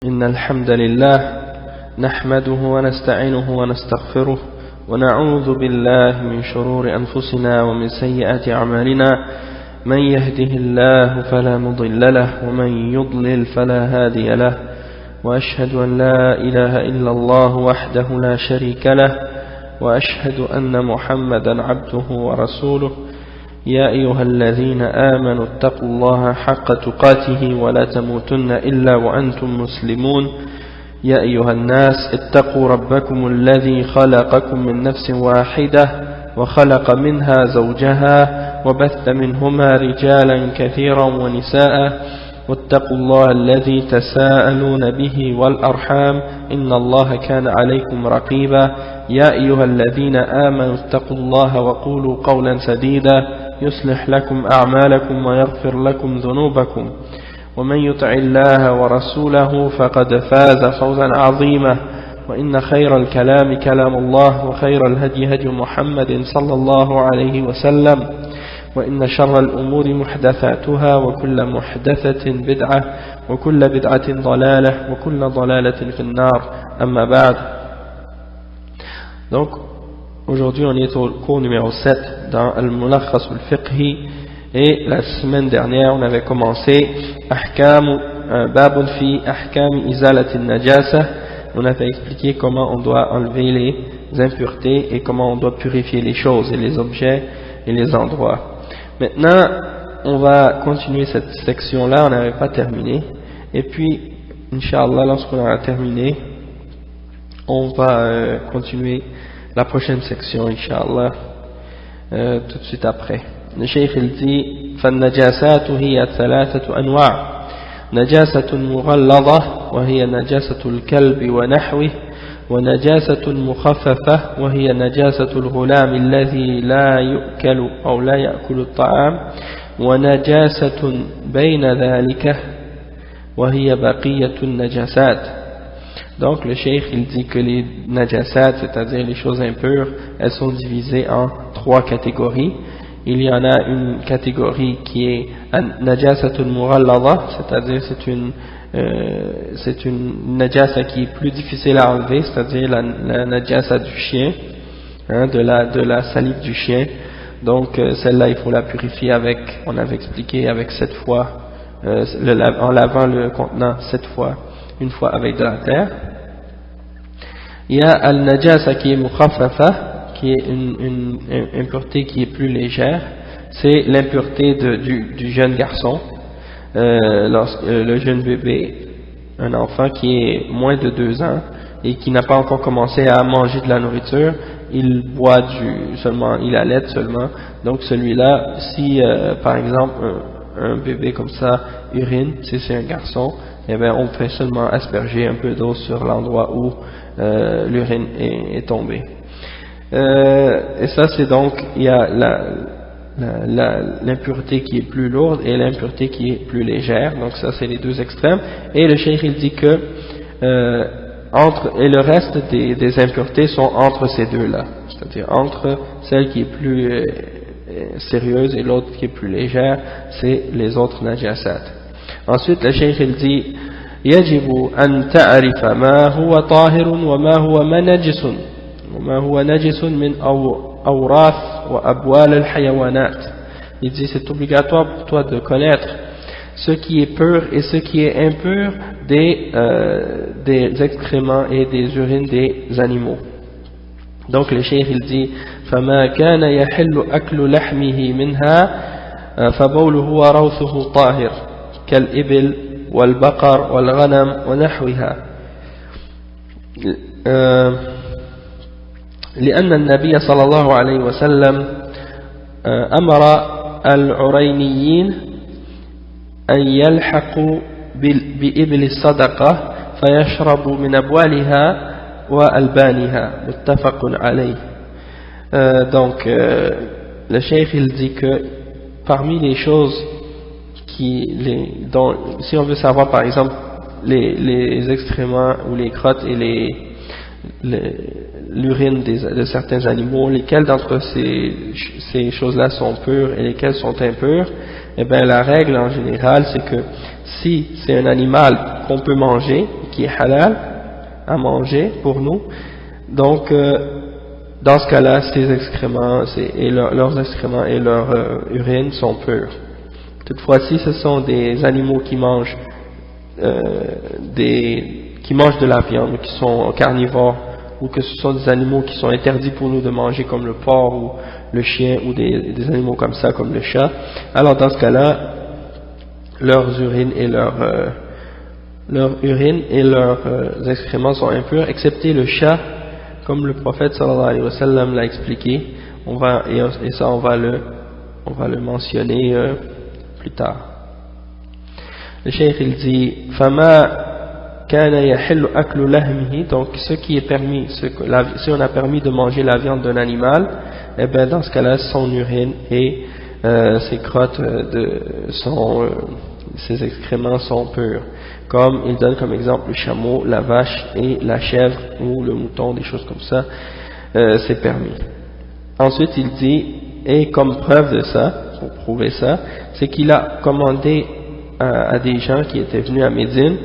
إن الحمد لله نحمده ونستعينه ونستغفره ونعوذ بالله من شرور أنفسنا ومن سيئات أعمالنا من يهده الله فلا مضل له ومن يضلل فلا هادي له وأشهد أن لا إله إلا الله وحده لا شريك له وأشهد أن محمدا عبده ورسوله يا أيها الذين آمنوا اتقوا الله حق تقاته ولا تموتن إلا وأنتم مسلمون يا أيها الناس اتقوا ربكم الذي خلقكم من نفس واحدة وخلق منها زوجها وبث منهما رجالا كثيرا ونساء واتقوا الله الذي تساءلون به والأرحام إن الله كان عليكم رقيبا يا أيها الذين آمنوا اتقوا الله وقولوا قولا سديدا يصلح لكم أعمالكم ويغفر لكم ذنوبكم ومن يطع الله ورسوله فقد فاز فوزا عظيما وإن خير الكلام كلام الله وخير الهدي هدي محمد صلى الله عليه وسلم وإن شر الأمور محدثاتها وكل محدثة بدعة وكل بدعة ضلالة وكل ضلالة في النار أما بعد. Donc aujourd'hui on est au cours numéro 7 dans Al-Mulakhas al-Fiqhi et la semaine dernière on avait commencé Babun fi Ahkam Izalat al-Najasa. On avait expliqué comment on doit enlever les impuretés et comment on doit purifier les choses et les objets et les endroits. Maintenant, on va continuer cette section-là, on n'avait pas terminé. Et puis, Inch'Allah, lorsqu'on aura terminé, on va continuer la prochaine section, Inch'Allah, tout de suite après. Le Cheikh il dit فالنجاسات هي ثلاثة أنواع نجاسة مغلظة وهي نجاسة الكلب ونحوه ونجاسة مخففة وهي نجاسة الغلام الذي لا يؤكل أو لا يأكل الطعام ونجاسة بين ذلك وهي بقية النجاسات. Donc le cheikh il dit que les najasat, c'est-à-dire les choses impures, elles sont divisées en trois catégories. Il y en a une catégorie qui est najasatul mughallada, c'est-à-dire c'est une najasa qui est plus difficile à enlever, c'est-à-dire la najasa du chien, de la salive du chien. Donc celle-là il faut la purifier avec, on avait expliqué, avec 7 fois, en lavant le contenant 7 fois, une fois avec de la terre. Il y a al-najasa qui est mukhaffafa, qui est une impureté qui est plus légère, c'est l'impureté du jeune garçon, lorsque le jeune bébé, un enfant qui est moins de 2 ans et qui n'a pas encore commencé à manger de la nourriture, il boit il allait seulement, donc celui-là, si par exemple un bébé comme ça urine, si c'est un garçon, eh bien on fait seulement asperger un peu d'eau sur l'endroit où l'urine est tombée. Et ça c'est donc, il y a l'impureté qui est plus lourde et l'impureté qui est plus légère, donc ça c'est les deux extrêmes. Et le cheikh il dit que et le reste des impuretés sont entre ces deux là, c'est-à-dire entre celle qui est plus sérieuse et l'autre qui est plus légère, c'est les autres najasat. Ensuite le cheikh il dit يجب أن تعرف ما هو طاهر وما هو نجس وما هو نجس من أوراث وأبوال الحيوانات. Il dit c'est obligatoire pour toi de connaître ce qui est pur et ce qui est impur des excréments et des urines des animaux. Donc le cheikh il dit فما كان يحل أكل لحمه منها فبوله وروثه طاهر كالإبل والبقر والغنم ونحوها لأن النبي صلى الله عليه وسلم أمر العرينيين أن يلحقوا بإبل الصدقة فيشربوا من أبوالها وألبانها متفق عليه. Donc le cheikh il dit que parmi les choses dont, si on veut savoir par exemple les excréments ou les crottes et l'urine de certains animaux, lesquelles d'entre ces choses-là sont pures et lesquelles sont impures, eh bien la règle en général c'est que si c'est un animal qu'on peut manger, qui est halal à manger pour nous, donc dans ce cas-là, ces excréments leurs excréments et leur urine sont purs. Toutefois, si ce sont des animaux qui mangent de la viande, ou qui sont carnivores, ou que ce sont des animaux qui sont interdits pour nous de manger, comme le porc ou le chien, ou des animaux comme ça, comme le chat, alors dans ce cas-là, leurs urines et leurs excréments sont impurs, excepté le chat, comme le prophète sallallahu alayhi wa sallam l'a expliqué. Et ça on va le mentionner plus tard. Le cheikh il dit فما كان يحل أكل لحمه, donc ce qui est permis, si on a permis de manger la viande d'un animal, eh bien dans ce cas-là son urine et ses crottes ses excréments sont purs, comme il donne comme exemple le chameau, la vache et la chèvre ou le mouton, des choses comme ça, c'est permis. Ensuite il dit, et comme preuve de ça, pour prouver ça, c'est qu'il a commandé à des gens qui étaient venus à Médine,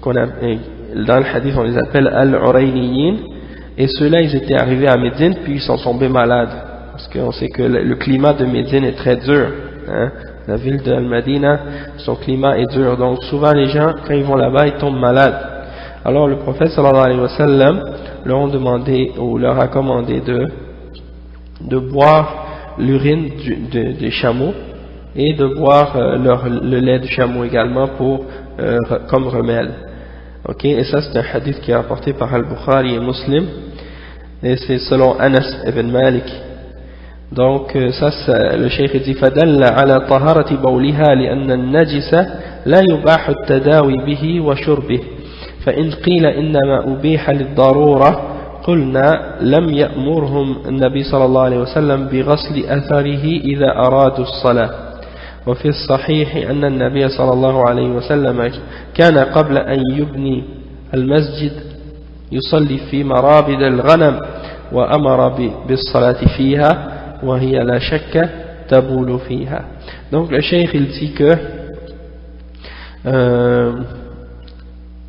dans le hadith on les appelle al-Urayniyin, et ceux-là ils étaient arrivés à Médine puis ils sont tombés malades, parce qu'on sait que le climat de Médine est très dur, hein? La ville de Al-Madina, son climat est dur, donc souvent les gens quand ils vont là-bas ils tombent malades. Alors le prophète sallallahu alayhi wa sallam leur a demandé ou leur a commandé de boire l'urine des chameaux et de boire le lait du chameau également comme remède. Ok, et ça c'est un hadith qui est rapporté par Al-Bukhari et Muslim, et c'est selon Anas ibn Malik. Donc ça le cheikh dit فدل على طهارة بولها لأن النجس لا يباح التداوي به وشربه فإن قيل إنما أبيح للضرورة قلنا لم يأمرهم النبي صلى الله عليه وسلم بغسل أثره إذا أرادوا الصلاة. وفي الصحيح أن النبي صلى الله عليه وسلم كان قبل أن يبني المسجد يصلي في مرابد الغنم وأمر بالصلاة فيها وهي لا شك تبول فيها. Donc le cheikh il dit que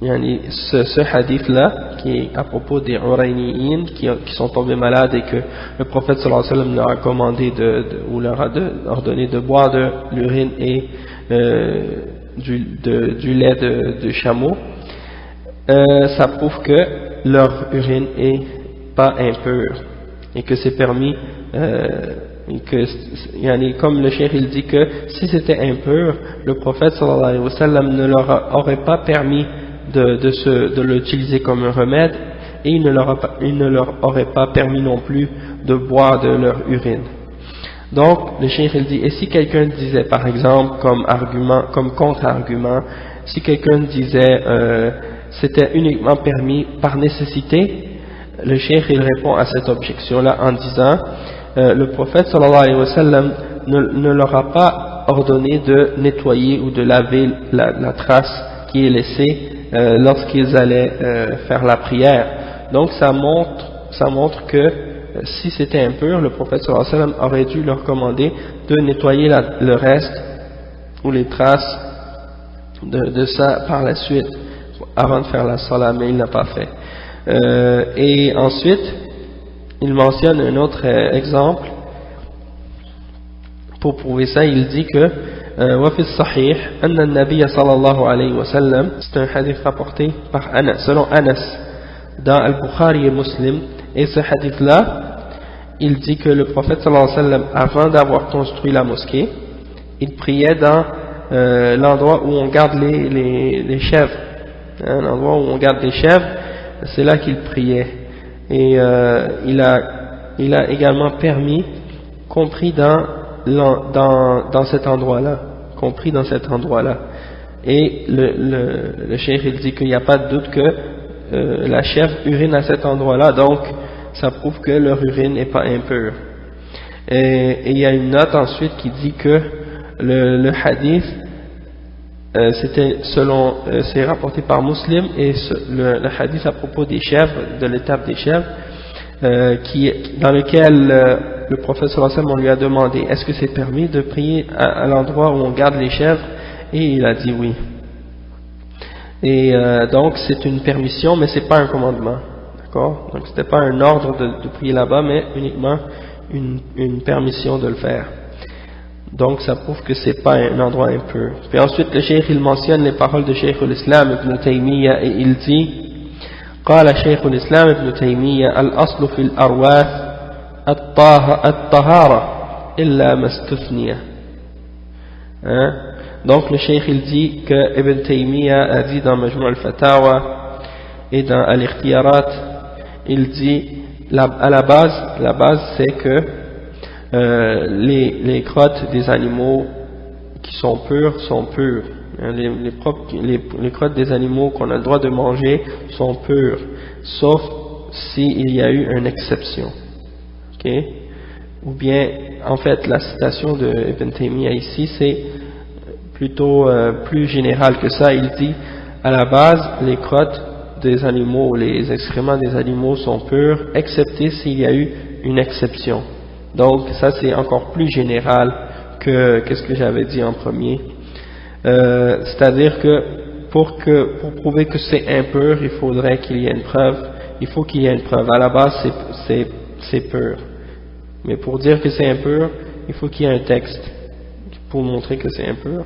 ce hadith là qui est à propos des Urayniyin qui sont tombés malades et que le prophète sallallahu alayhi wa sallam leur a commandé ou leur a ordonné de boire de l'urine et du lait de chameau, ça prouve que leur urine est pas impure et que c'est permis, comme le cheikh il dit que si c'était impur, le prophète sallallahu alayhi wa sallam ne leur aurait pas permis de l'utiliser comme un remède, et il ne leur aurait pas permis non plus de boire de leur urine. Donc le cheikh il dit, et si quelqu'un disait par exemple comme contre-argument, si quelqu'un disait c'était uniquement permis par nécessité, le cheikh il répond à cette objection là en disant le prophète sallallahu alayhi wa sallam ne leur a pas ordonné de nettoyer ou de laver la trace qui est laissée lorsqu'ils allaient faire la prière. Donc ça montre que si c'était impur, le prophète sallallahu alayhi wa sallam aurait dû leur commander de nettoyer le reste ou les traces de ça par la suite avant de faire la salat, mais il n'a pas fait. Et ensuite il mentionne un autre exemple pour prouver ça. Il dit que وفي الصحيح أن النبي صلى الله عليه وسلم, c'est un hadith rapporté par Anas, selon Anas dans Al-Bukhari et Muslim, et ce hadith là il dit que le prophète sallallahu alayhi wa sallam, avant d'avoir construit la mosquée, il priait dans l'endroit où on garde les chèvres, hein, l'endroit où on garde les chèvres, c'est là qu'il priait. Et il a également permis, compris dans cet endroit-là, et le cheikh il dit qu'il n'y a pas de doute que la chèvre urine à cet endroit-là, donc ça prouve que leur urine n'est pas impure. Et il y a une note ensuite qui dit que le hadith c'est rapporté par Muslim, et le hadith à propos des chèvres, de l'étape des chèvres, dans lequel le prophète sallallahu alayhi wa sallam, on lui a demandé est-ce que c'est permis de prier à l'endroit où on garde les chèvres, et il a dit oui. Et donc c'est une permission, mais c'est pas un commandement, d'accord? Donc c'était pas un ordre de prier là-bas, mais uniquement une permission de le faire. Donc ça prouve que c'est pas un endroit impur. Puis ensuite le cheikh il mentionne les paroles de Cheikh l'Islam Ibn Taymiyyah et il dit قال شيخ الإسلام ابن تيمية الأصل في الأرواث الطهارة إلا ما استثني. Donc le cheikh il dit que Ibn Taymiyyah a dit dans Majmu' al-Fatawa et dans Al-Ikhtiyarat, il dit à la base c'est que les crottes des animaux qui sont pures sont pures. Les crottes des animaux qu'on a le droit de manger sont pures, sauf s'il y a eu une exception. Okay? Ou bien, en fait, la citation de Ibn Taymiyyah ici, c'est plutôt plus général que ça. Il dit, à la base, les crottes des animaux, les excréments des animaux sont purs, excepté s'il y a eu une exception. Donc, ça c'est encore plus général que ce que j'avais dit en premier. C'est-à-dire que pour prouver que c'est impur, il faudrait qu'il y ait une preuve. Il faut qu'il y ait une preuve. À la base, c'est pur. Mais pour dire que c'est impur, il faut qu'il y ait un texte pour montrer que c'est impur.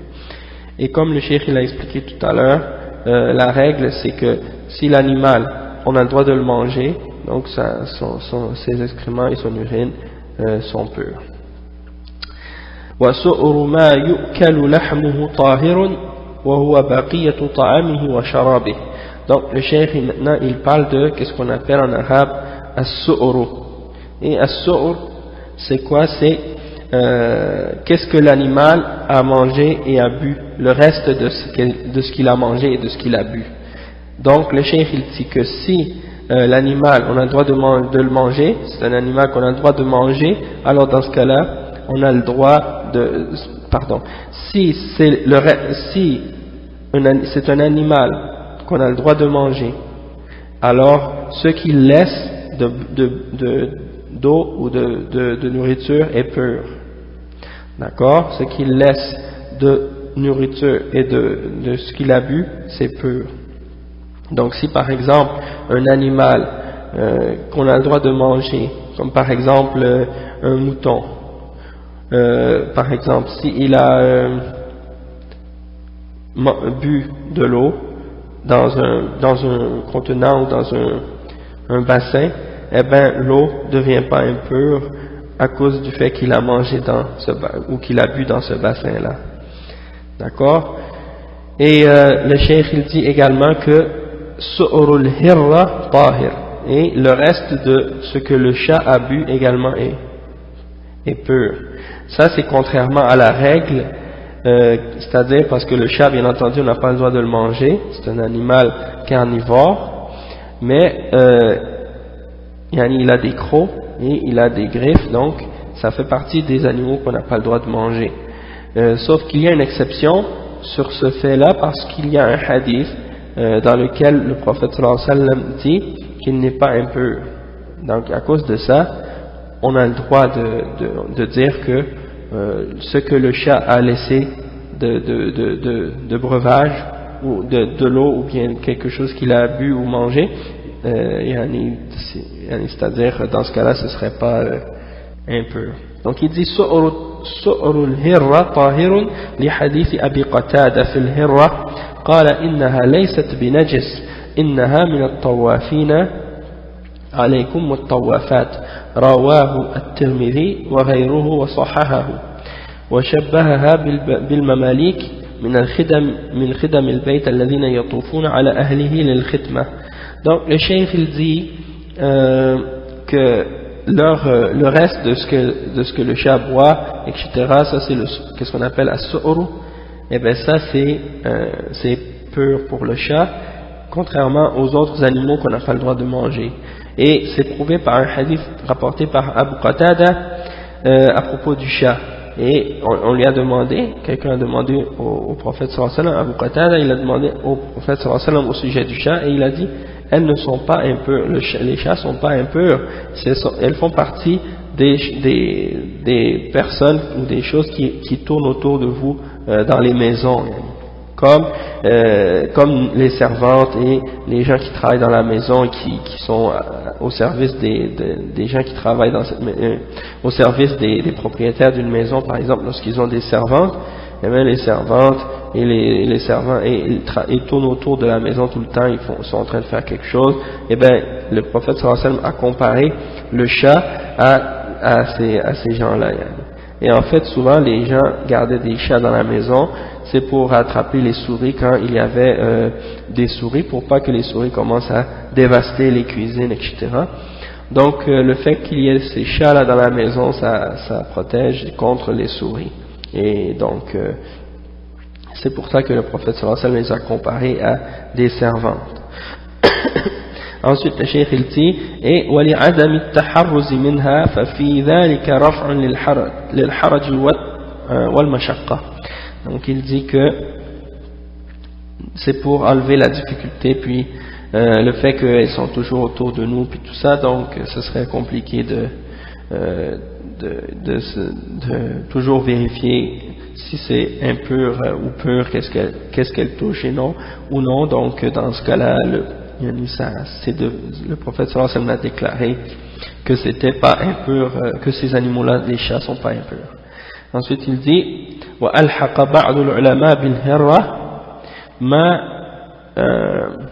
Et comme le cheikh il a expliqué tout à l'heure, la règle c'est que si l'animal, on a le droit de le manger, donc ses excréments et son urine sont purs. وَسُؤْرُ مَا يُؤْكَلُ لَحْمُهُ طَاهِرٌ وَهُوَ بَقِيَّةُ طَعَامِهِ وَشَرَابِهِ. Donc le cheikh maintenant il parle de qu'est-ce qu'on appelle en arabe as-su'ru. Et as-su'ru c'est quoi? C'est qu'est-ce que l'animal a mangé et a bu, le reste de ce qu'il a mangé et de ce qu'il a bu. Donc le cheikh il dit que si l'animal on a le droit de le manger, c'est un animal qu'on a le droit de manger, alors dans ce cas-là on a le droit si c'est un animal qu'on a le droit de manger, alors ce qu'il laisse d'eau ou de nourriture est pur. D'accord? Ce qu'il laisse de nourriture et de ce qu'il a bu, c'est pur. Donc si par exemple un animal qu'on a le droit de manger, comme par exemple un mouton, par exemple, s'il a bu de l'eau dans un contenant ou dans un bassin, eh bien l'eau ne devient pas impure à cause du fait qu'il a mangé ou qu'il a bu dans ce bassin-là. D'accord? Et le cheikh il dit également que su'rul hirra tahir, et le reste de ce que le chat a bu également est pur. Ça c'est contrairement à la règle, c'est-à-dire parce que le chat bien entendu on n'a pas le droit de le manger, c'est un animal carnivore, mais il a des crocs et il a des griffes, donc ça fait partie des animaux qu'on n'a pas le droit de manger. Sauf qu'il y a une exception sur ce fait-là parce qu'il y a un hadith dans lequel le prophète sallallahu alayhi wa sallam dit qu'il n'est pas impur. Donc à cause de ça, on a le droit de dire que ce que le chat a laissé de breuvage ou de l'eau ou bien quelque chose qu'il a bu ou mangé, c'est-à-dire dans ce cas-là ce serait pas impur. Donc il dit سؤر الهرة طاهر لحديث أبي قتادة في الهرة قال إنها ليست بنجس إنها من الطوافين عليكم والطوافات رواه الترمذي وغيره وصححه وشبهها بالمماليك من خدم البيت الذين يطوفون على أهله للختمة. Donc le cheikh il dit que le reste de ce que le chat boit, etc., ça c'est ce qu'on appelle as-su'ru, et bien ça c'est pur pour le chat, contrairement aux autres animaux qu'on n'a pas le droit de manger. Et c'est prouvé par un hadith rapporté par Abu Qatada à propos du chat. Et on lui a demandé, quelqu'un a demandé au prophète sallallahu alayhi wa sallam, Abu Qatada, il a demandé au prophète sallallahu alayhi wa sallam au sujet du chat, et il a dit elles ne sont pas impures, les chats sont pas impures, elles font partie des personnes ou des choses qui tournent autour de vous dans les maisons, comme les servantes et les gens qui travaillent dans la maison et qui sont au service des gens qui travaillent au service des propriétaires d'une maison, par exemple, lorsqu'ils ont des servantes, et bien les servantes et les servants ils tournent autour de la maison tout le temps, ils sont en train de faire quelque chose, et bien le prophète sallallahu alayhi wa sallam a comparé le chat à ces gens-là. Et en fait, souvent, les gens gardaient des chats dans la maison, c'est pour attraper les souris quand il y avait des souris, pour pas que les souris commencent à dévaster les cuisines, etc. Donc, le fait qu'il y ait ces chats-là dans la maison, ça protège contre les souris. Et donc, c'est pour ça que le prophète sallallahu alayhi wa sallam les a comparés à des servantes. Ensuite, le cheikh il dit, et وَلِعَدَمِ التَّحَرُّزِ مِنْهَا فَفِي ذَلِكَ رَفْعٌ لِلْحَرَجِ وَالْمَشَقَّةِ. Donc il dit que c'est pour enlever la difficulté, puis le fait qu'elles sont toujours autour de nous, puis tout ça, donc ce serait compliqué de toujours vérifier si c'est impur ou pur, qu'est-ce qu'elle touche et non, ou non. Donc dans ce cas-là, le prophète sallallahu alayhi wa sallam a déclaré que c'était pas impur, que ces animaux-là, les chats, sont pas impurs. Ensuite il dit وألحق بعض العلماء بالهرة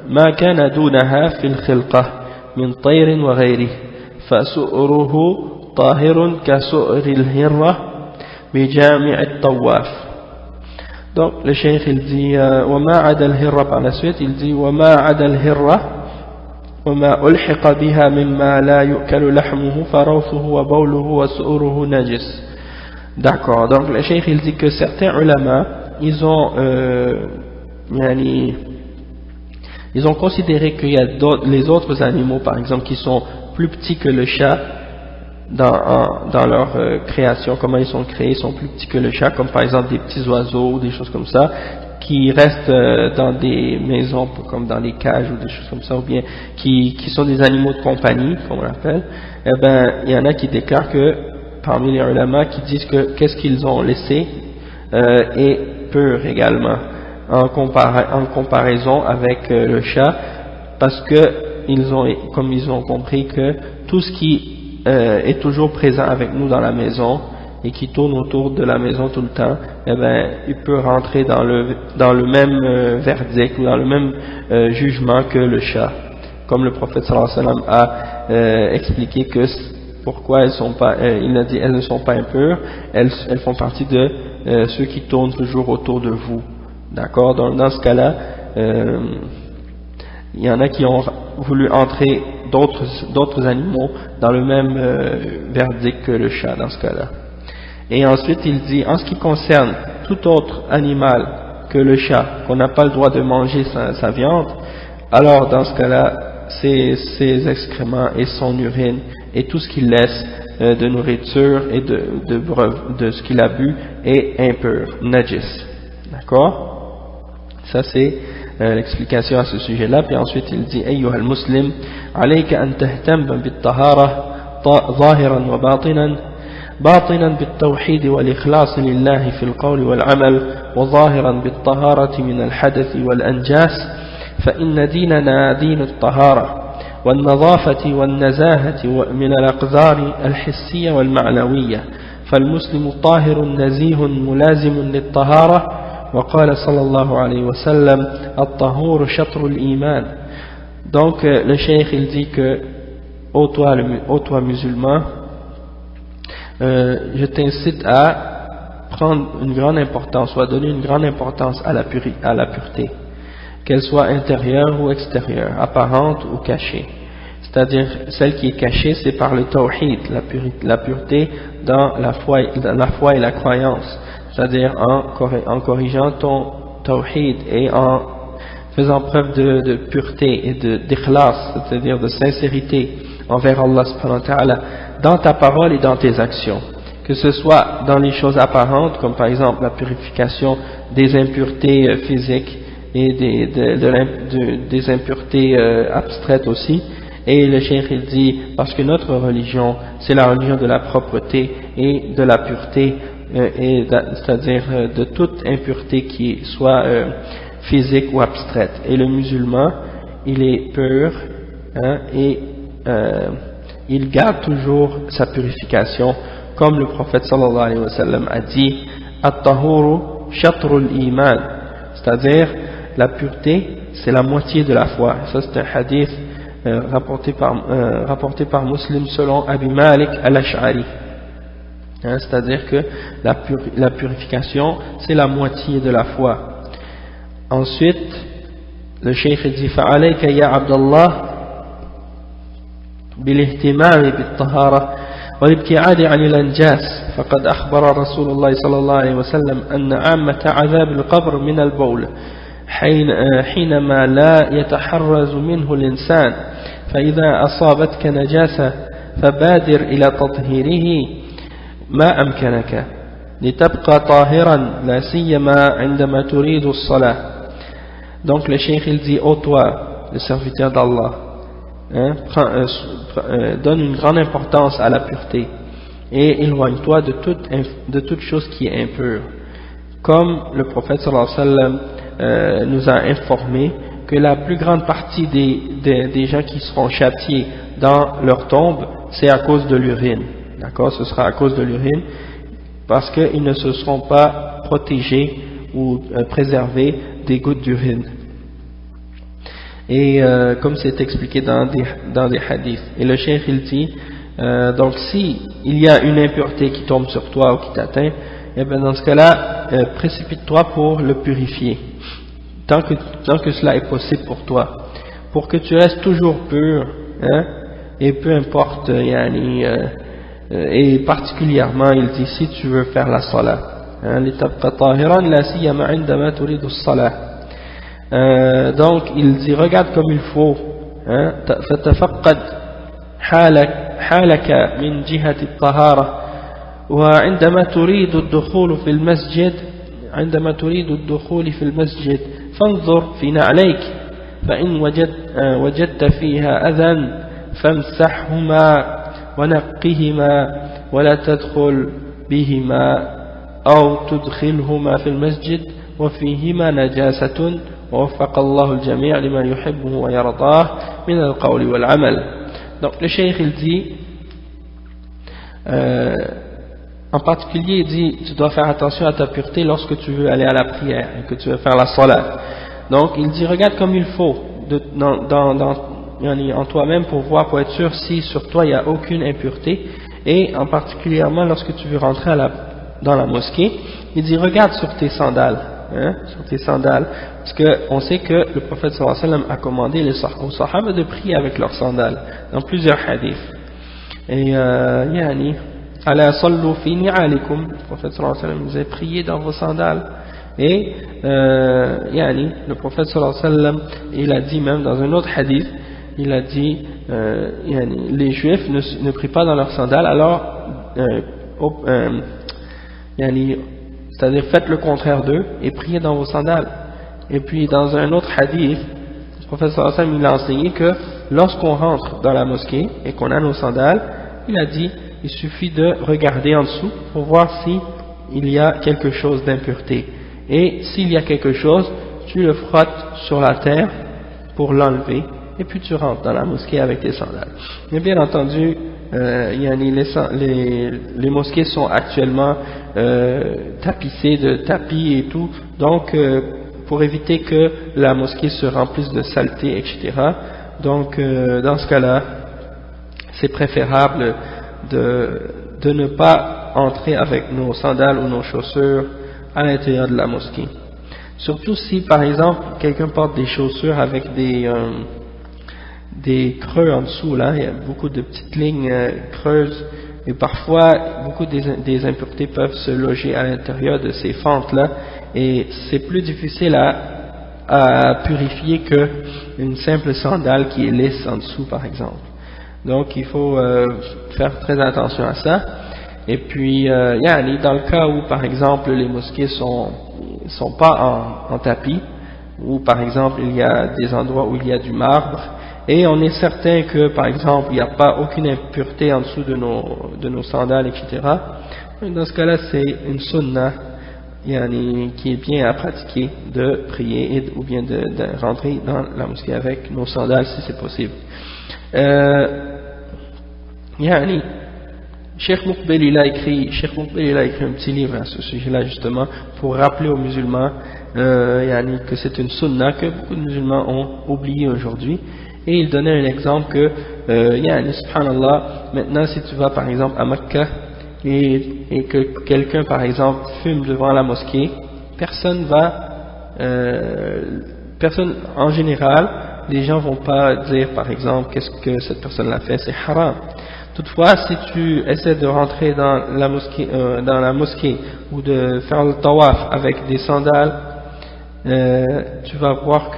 ما كان دونها في الخلقة من طير وغيره فسؤره طاهر كسؤر الهرة بجامع الطواف. Donc le cheikh il dit وما عدا الهرة, par la suite il dit وما عدا الهرة وما ألحق بها مما لا يؤكل لحمه فروثه وبوله وسؤره نجس. D'accord, donc le cheikh il dit que certains ulama ils ont considéré qu'il y a les autres animaux par exemple qui sont plus petits que le chat dans leur création, comment ils sont créés, ils sont plus petits que le chat, comme par exemple des petits oiseaux ou des choses comme ça qui restent dans des maisons comme dans les cages ou des choses comme ça, ou bien qui sont des animaux de compagnie comme on l'appelle. Eh ben il y en a qui déclarent que parmi les ulama qui disent que qu'est-ce qu'ils ont laissé est pur également en comparaison avec le chat, parce que comme ils ont compris que tout ce qui est toujours présent avec nous dans la maison et qui tourne autour de la maison tout le temps, eh ben il peut rentrer dans le même verdict ou dans le même jugement que le chat, comme le prophète sallallahu alayhi wa sallam a expliqué que pourquoi il a dit elles ne sont pas impures, elles font partie de ceux qui tournent toujours autour de vous. D'accord, donc dans ce cas-là, il y en a qui ont voulu entrer d'autres animaux dans le même verdict que le chat dans ce cas-là. Et ensuite il dit, en ce qui concerne tout autre animal que le chat, qu'on n'a pas le droit de manger sa viande, alors dans ce cas-là, ses excréments et son urine et tout ce qu'il laisse de nourriture et de ce qu'il a bu est impur, najis. D'accord? Ça c'est l'explication à ce sujet-là. Puis ensuite il dit أيها المسلم عليك أن تهتم بالطهارة ظاهرا وباطنا بالتوحيد والإخلاص لله في القول والعمل وظاهرا بالطهارة من الحدث والأنجاس فإن ديننا دين الطهارة والنظافة والنزاهة من الأقذار الحسية والمعنوية فالمسلم طاهر نزيه ملازم للطهارة وقال صلى الله عليه وسلم الطهور شطر الإيمان. Donc le cheikh il dit que ô toi musulman, je t'incite à prendre une grande importance, ou à donner une grande importance à la pureté, qu'elle soit intérieure ou extérieure, apparente ou cachée. C'est-à-dire, celle qui est cachée, c'est par le tawhid, la pureté dans la foi et la croyance. C'est-à-dire en corrigeant ton tawhid et en faisant preuve de pureté et d'ikhlas, c'est-à-dire de sincérité envers Allah subhanahu wa ta'ala, dans ta parole et dans tes actions. Que ce soit dans les choses apparentes, comme par exemple la purification des impuretés physiques et des impuretés abstraites aussi. Et le cheikh il dit, parce que notre religion, c'est la religion de la propreté et de la pureté c'est-à-dire de toute impureté qui soit physique ou abstraite. Et le musulman, il est pur, hein, et il garde toujours sa purification, comme le prophète sallallahu alayhi wa sallam a dit: at-tahuru shatrul iman, c'est-à-dire la pureté c'est la moitié de la foi. Ça c'est un hadith rapporté par Muslim selon Abi Malik al-Ash'ari, hein, c'est-à-dire que la purification c'est la moitié de la foi. Ensuite le cheikh dit: fa'alayka ya Abdallah بالاهتمام بالطهارة والابتعاد عن الأنجاس فقد أخبر رسول الله صلى الله عليه وسلم أن عامة عذاب القبر من البول حينما لا يتحرز منه الإنسان فإذا أصابتك نجاسة فبادر إلى تطهيره ما أمكنك لتبقى طاهرا لا سيما عندما تريد الصلاة. Donc le cheikh il dit: ô toi le serviteur d'Allah, hein, donne une grande importance à la pureté et éloigne-toi de toute chose qui est impure, comme le prophète sallallahu alayhi wa sallam nous a informé que la plus grande partie des gens qui seront châtiés dans leur tombe c'est à cause de l'urine, d'accord, ce sera à cause de l'urine parce qu'ils ne se seront pas protégés ou préservés des gouttes d'urine. Et comme c'est expliqué dans des hadiths. Et le cheikh il dit, donc si il y a une impureté qui tombe sur toi ou qui t'atteint, et bien dans ce cas-là, précipite-toi pour le purifier, tant que cela est possible pour toi, pour que tu restes toujours pur, hein, et peu importe, et particulièrement il dit si tu veux faire la salat, hein, donc il dit regarde comme il faut, hein, فتفقد حالك من جهة الطهارة وعندما تريد الدخول في المسجد فانظر في نعليك فإن وجدت فيها أذى فامسحهما ونقهما ولا تدخل بهما أو تدخلهما في المسجد وفيهما نجاسة ووفق الله الجميع لما يحبه ويرضاه من القول والعمل. Donc le cheikh il dit en particulier il dit tu dois faire attention à ta pureté lorsque tu veux aller à la prière et que tu veux faire la salat. Donc il dit regarde comme il faut en toi-même pour voir, pour être sûr si sur toi il n'y a aucune impureté, et en particulièrement lorsque tu veux rentrer dans la mosquée, il dit regarde sur tes sandales, hein, sur tes sandales, parce qu'on sait que le prophète sallallahu alayhi wa sallam a commandé aux sahaba de prier avec leurs sandales dans plusieurs hadiths. Et ala sallu fi ni'alikum, le prophète sallallahu alayhi wa sallam disait priez dans vos sandales. Et le prophète sallallahu alayhi wa sallam il a dit même dans un autre hadith, il a dit les juifs ne prient pas dans leurs sandales, alors c'est-à-dire faites le contraire d'eux et priez dans vos sandales. Et puis dans un autre hadith, le prophète sallallahu alayhi wa sallam il a enseigné que lorsqu'on rentre dans la mosquée et qu'on a nos sandales, il a dit il suffit de regarder en dessous pour voir si il y a quelque chose d'impureté, et s'il y a quelque chose tu le frottes sur la terre pour l'enlever et puis tu rentres dans la mosquée avec tes sandales. Mais bien entendu les mosquées sont actuellement tapissées de tapis et tout, donc pour éviter que la mosquée se remplisse de saleté, etc. Donc dans ce cas-là c'est préférable de ne pas entrer avec nos sandales ou nos chaussures à l'intérieur de la mosquée, surtout si par exemple quelqu'un porte des chaussures avec des creux en dessous, là il y a beaucoup de petites lignes creuses, et parfois beaucoup des impuretés peuvent se loger à l'intérieur de ces fentes là, et c'est plus difficile à purifier que une simple sandale qui est lisse en dessous par exemple. Donc il faut faire très attention à ça. Et puis dans le cas où par exemple les mosquées sont pas en tapis, ou par exemple il y a des endroits où il y a du marbre, et on est certain que par exemple il n'y a pas aucune impureté en dessous de nos sandales, etc. Dans ce cas-là, c'est une sunna qui est bien à pratiquer de prier ou bien de rentrer dans la mosquée avec nos sandales si c'est possible. Cheikh Muqbil il a écrit un petit livre à ce sujet-là justement pour rappeler aux musulmans que c'est une sunna que beaucoup de musulmans ont oublié aujourd'hui, et il donnait un exemple que subhanallah, maintenant si tu vas par exemple à Mecca et que quelqu'un par exemple fume devant la mosquée, personne en général, les gens vont pas dire par exemple qu'est-ce que cette personne l'a fait, c'est haram. Toutefois, si tu essaies de rentrer dans la mosquée ou de faire le tawaf avec des sandales, tu vas voir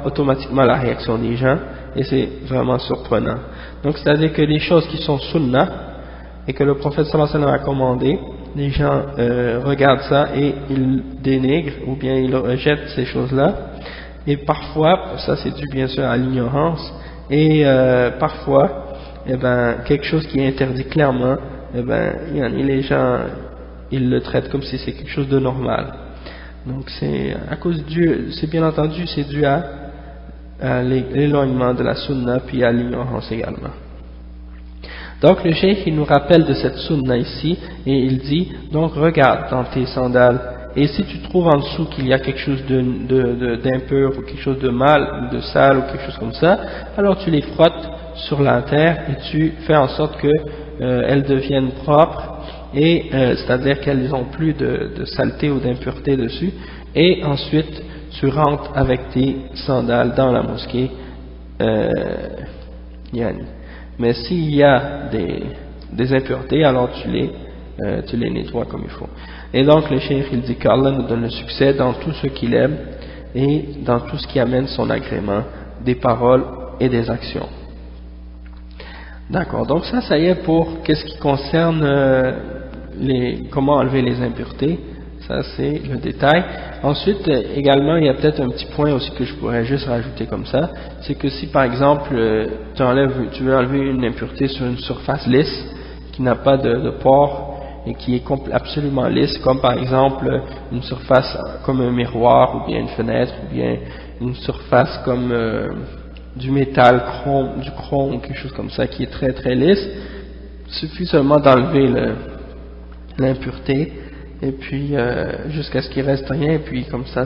automatiquement la réaction des gens, et c'est vraiment surprenant. Donc c'est-à-dire que les choses qui sont sunnah et que le prophète sallallahu alayhi wa sallam a commandé, les gens regardent ça et ils dénigrent ou bien ils rejettent ces choses-là, et parfois, ça c'est dû bien sûr à l'ignorance, et parfois quelque chose qui est interdit clairement, les gens ils le traitent comme si c'est quelque chose de normal. Donc c'est à cause c'est bien entendu, c'est dû à l'éloignement de la sunna puis à l'ignorance également. Donc le cheikh il nous rappelle de cette sunna ici et il dit donc regarde dans tes sandales, et si tu trouves en dessous qu'il y a quelque chose d'impur ou quelque chose de mal ou de sale ou quelque chose comme ça, alors tu les frottes sur la terre et tu fais en sorte que elles deviennent propres, et c'est-à-dire qu'elles n'ont plus de saleté ou d'impureté dessus, et ensuite tu rentres avec tes sandales dans la mosquée. Mais s'il y a des impuretés, alors tu les nettoies comme il faut. Et donc le cheikh il dit qu'Allah nous donne le succès dans tout ce qu'il aime et dans tout ce qui amène son agrément, des paroles et des actions. D'accord, donc ça y est pour qu'est-ce qui concerne comment enlever les impuretés. Ça c'est le détail. Ensuite également il y a peut-être un petit point aussi que je pourrais juste rajouter comme ça, c'est que si par exemple tu veux enlever une impureté sur une surface lisse qui n'a pas de pores et qui est absolument lisse, comme par exemple une surface comme un miroir ou bien une fenêtre ou bien une surface comme du métal, du chrome ou quelque chose comme ça qui est très très lisse, il suffit seulement d'enlever l'impureté et puis jusqu'à ce qu'il reste rien, et puis comme ça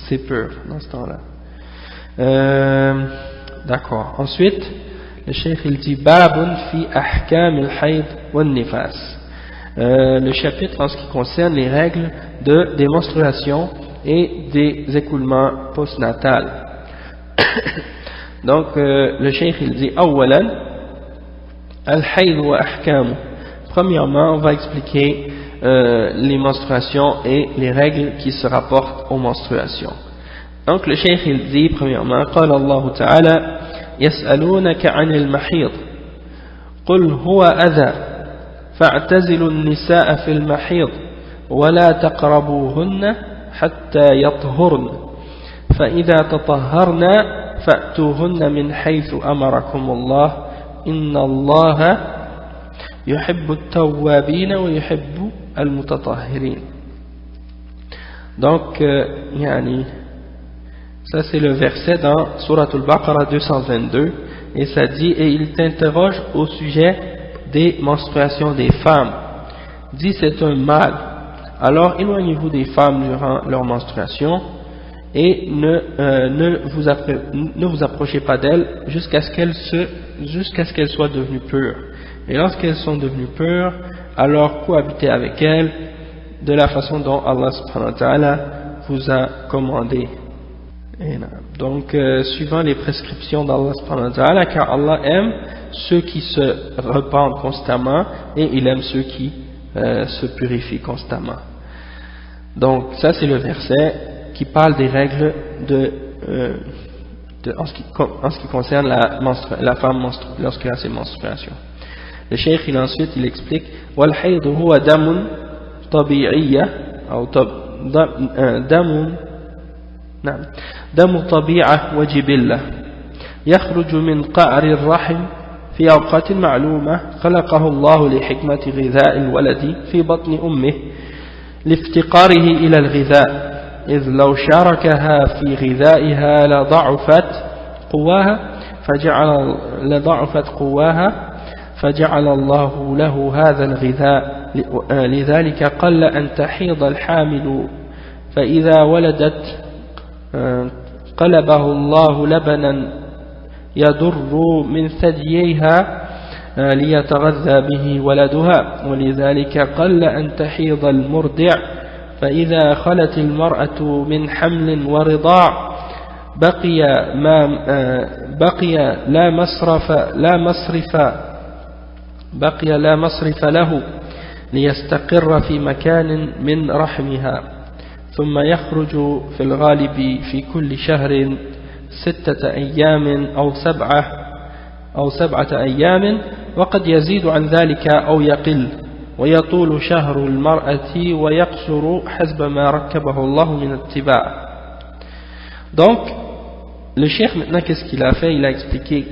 c'est pur dans ce temps-là. D'accord. Ensuite le cheikh il dit babun fi ahkam al-hayd wan-nifas, le chapitre en ce qui concerne les règles des menstruations et des écoulements postnatals. Donc le cheikh il dit awalan al-hayd wa ahkamu. Premièrement on va expliquer les menstruations et les règles qui se rapportent aux menstruations. Donc le cheikh il dit premièrement قال الله تعالى يسألونك عن المحيض قل هو أذى فاعتزلوا النساء في المحيض ولا تقربوهن حتى يطهرن فإذا تطهرن فأتوهن من حيث أمركم الله إن الله يحب التوابين ويحب المتطهرين. Donc ça c'est le verset dans Surat al-Baqarah 222, et ça dit et il t'interroge au sujet des menstruations des femmes, dit c'est un mal, alors éloignez-vous des femmes durant leur menstruation et ne vous approchez pas d'elles jusqu'à ce qu'elles soient devenues pures, et lorsqu'elles sont devenues pures alors cohabitez avec elles de la façon dont Allah subhanahu wa ta'ala vous a commandé. Donc suivant les prescriptions d'Allah subhanahu wa ta'ala, car Allah aime ceux qui se repentent constamment et il aime ceux qui se purifient constamment. Donc ça c'est le verset qui parle des règles en ce qui concerne la femme lorsqu'elle a ses menstruations. Le cheikh ensuite il explique wal hayd huwa damun tabi'iyya ou دم طبيعة وجبلة يخرج من قعر الرحم في أوقات معلومة خلقه الله لحكمة غذاء الولد في بطن أمه لافتقاره إلى الغذاء إذ لو شاركها في غذائها لضعفت قواها فجعل الله له هذا الغذاء لذلك قل أن تحيض الحامل فإذا ولدت قلبه الله لبنا يضر من ثدييها ليتغذى به ولدها ولذلك قل أن تحيض المرضع فإذا خلت المرأة من حمل ورضاع بقي لا مصرف له ليستقر في مكان من رحمها ثم يخرج في الغالب في كل شهر 6 أيام أو 7 أيام وقد يزيد عن ذلك أو يقل ويطول شهر المرأة ويقصر حسب ما ركبه الله من اتباع. Donc le cheikh maintenant qu'est-ce qu'il a fait? Il a expliqué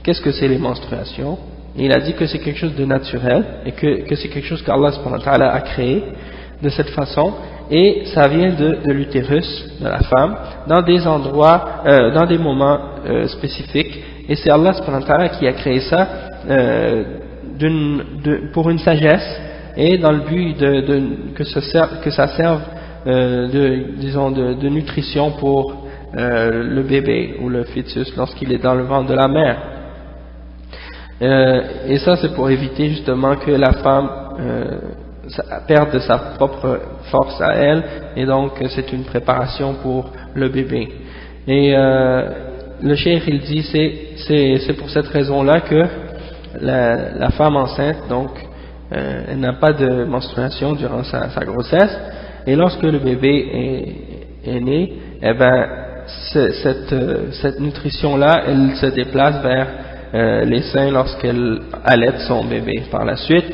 qu'est-ce que c'est les menstruations. Et il a dit que c'est quelque chose de naturel et que c'est quelque chose qu'Allah subhanahu wa ta'ala a créé de cette façon et ça vient de l'utérus de la femme dans des endroits, dans des moments spécifiques et c'est Allah subhanahu wa ta'ala qui a créé ça pour une sagesse et dans le but que ça serve de nutrition pour le bébé ou le fœtus lorsqu'il est dans le ventre de la mère. Et ça c'est pour éviter justement que la femme perde de sa propre force à elle et donc c'est une préparation pour le bébé. Et le cheikh il dit c'est pour cette raison là que la femme enceinte donc elle n'a pas de menstruation durant sa grossesse et lorsque le bébé est né eh ben cette nutrition là elle se déplace vers les seins lorsqu'elle allaite son bébé par la suite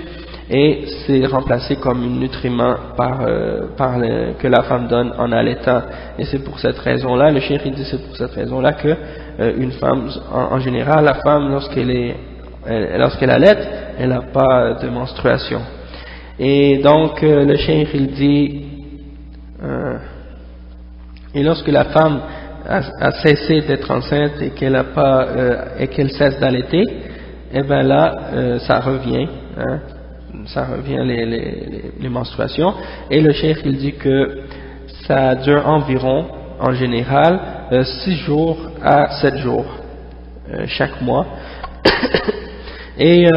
et c'est remplacé comme un nutriment que la femme donne en allaitant et c'est pour cette raison là le cheikh dit c'est pour cette raison là que une femme en général la femme lorsqu'elle allaite elle n'a pas de menstruation et donc le cheikh il dit et lorsque la femme a cessé d'être enceinte et qu'elle cesse d'allaiter, et ben là ça revient les menstruations et le cheikh il dit que ça dure environ en général 6 jours à 7 jours chaque mois et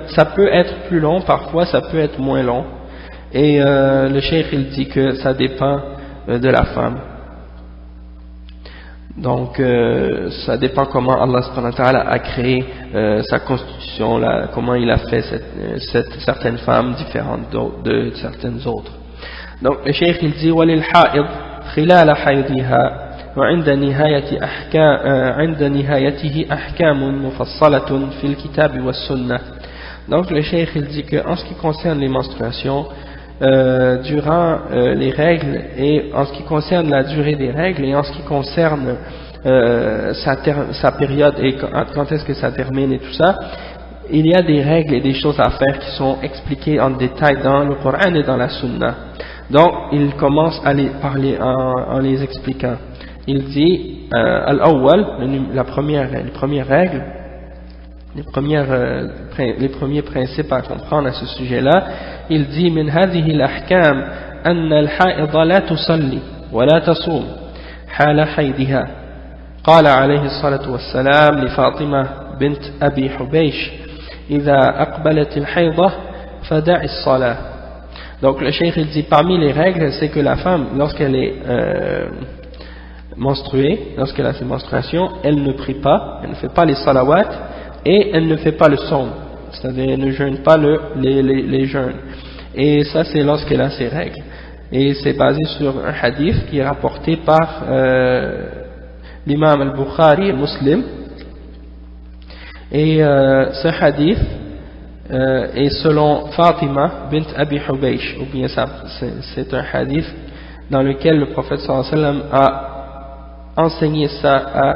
ça peut être plus long parfois ça peut être moins long et le cheikh il dit que ça dépend de la femme. Donc ça dépend comment Allah subhanahu wa ta'ala a créé sa constitution là, comment il a fait certaines femmes différentes de certaines autres. Donc le cheikh il dit وَلِلْحَائِض خِلَالَ حَيْضِهَا وعند نهايته أحكام مفصلة في الكتاب والسنة. Donc le cheikh il dit que en ce qui concerne les menstruations durant les règles et en ce qui concerne la durée des règles et en ce qui concerne sa période et quand est-ce que ça termine et tout ça, il y a des règles et des choses à faire qui sont expliquées en détail dans le Coran et dans la Sunna. Donc il commence à les parler en les expliquant. Il dit al-awwal, les premières règles, les premiers principes à comprendre à ce sujet-là, il dit من هذه الأحكام أن الحائض لا تصلي ولا تصوم حال حيضها قال عليه الصلاة والسلام لفاطمة بنت أبي حبيش إذا أقبلت الحيضة فدع الصلاة. Donc le cheikh il dit parmi les règles c'est que la femme lorsqu'elle est menstruée, lorsqu'elle a ses menstruations, elle ne prie pas, elle ne fait pas les salawats et elle ne fait pas le sawm, c'est-à-dire elle ne jeûne pas les jeûnes. Et ça c'est lorsqu'elle a ses règles. Et c'est basé sur un hadith qui est rapporté par l'imam al-Bukhari et Muslim. Et ce hadith est selon Fatima bint Abi Hubaysh, ou bien c'est un hadith dans lequel le prophète sallallahu alayhi wa sallam a enseigné ça à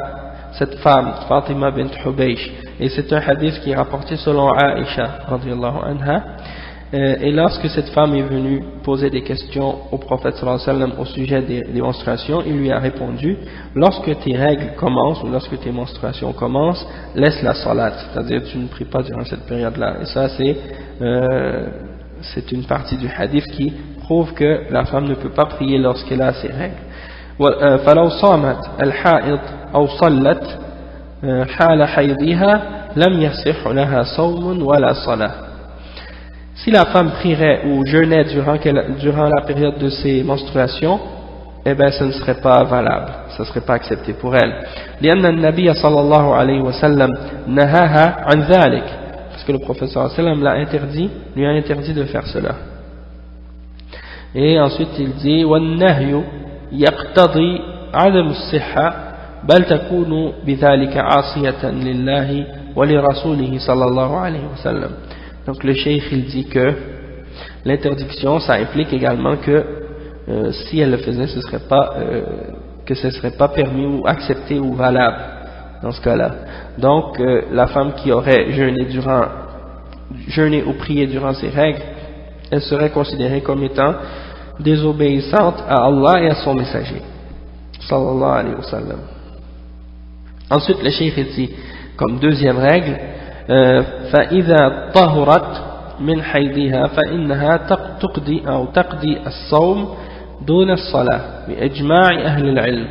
cette femme, Fatima bint Hubaysh, et c'est un hadith qui est rapporté selon Aïcha, radiyallahu anha, et lorsque cette femme est venue poser des questions au prophète sallallahu alayhi wa sallam au sujet des menstruations, il lui a répondu, lorsque tes règles commencent, ou lorsque tes menstruations commencent, laisse la salat, c'est-à-dire tu ne pries pas durant cette période-là, et ça c'est une partie du hadith qui prouve que la femme ne peut pas prier lorsqu'elle a ses règles. فلو صامت الحائض أو صلت حال حيضها لم يصح لها صوم ولا صلاة. Si la femme prierait ou jeûnait durant la période de ses menstruations, eh bien ce ne serait pas valable, ce ne serait pas accepté pour elle. لأن النبي صلى الله عليه وسلم نهاها عن ذلك, parce que le prophète sallallahu alayhi wa sallam lui a interdit de faire cela. Et ensuite il dit والنهي يقتضي عدم الصحة بل تكون بذلك عاصية لله ولرسوله صلى الله عليه وسلم. Donc le cheikh il dit que l'interdiction ça implique également que si elle le faisait ce serait pas permis ou accepté ou valable dans ce cas-là. Donc la femme qui aurait jeûné ou prié durant ses règles, elle serait considérée comme étant désobéissante à Allah et à son messager sallallahu alayhi wa sallam. Ensuite le cheikh dit comme deuxième règle, فإذا طهرت من حيضها فإنها تقضي الصوم دون الصلاة بإجماع أهل العلم.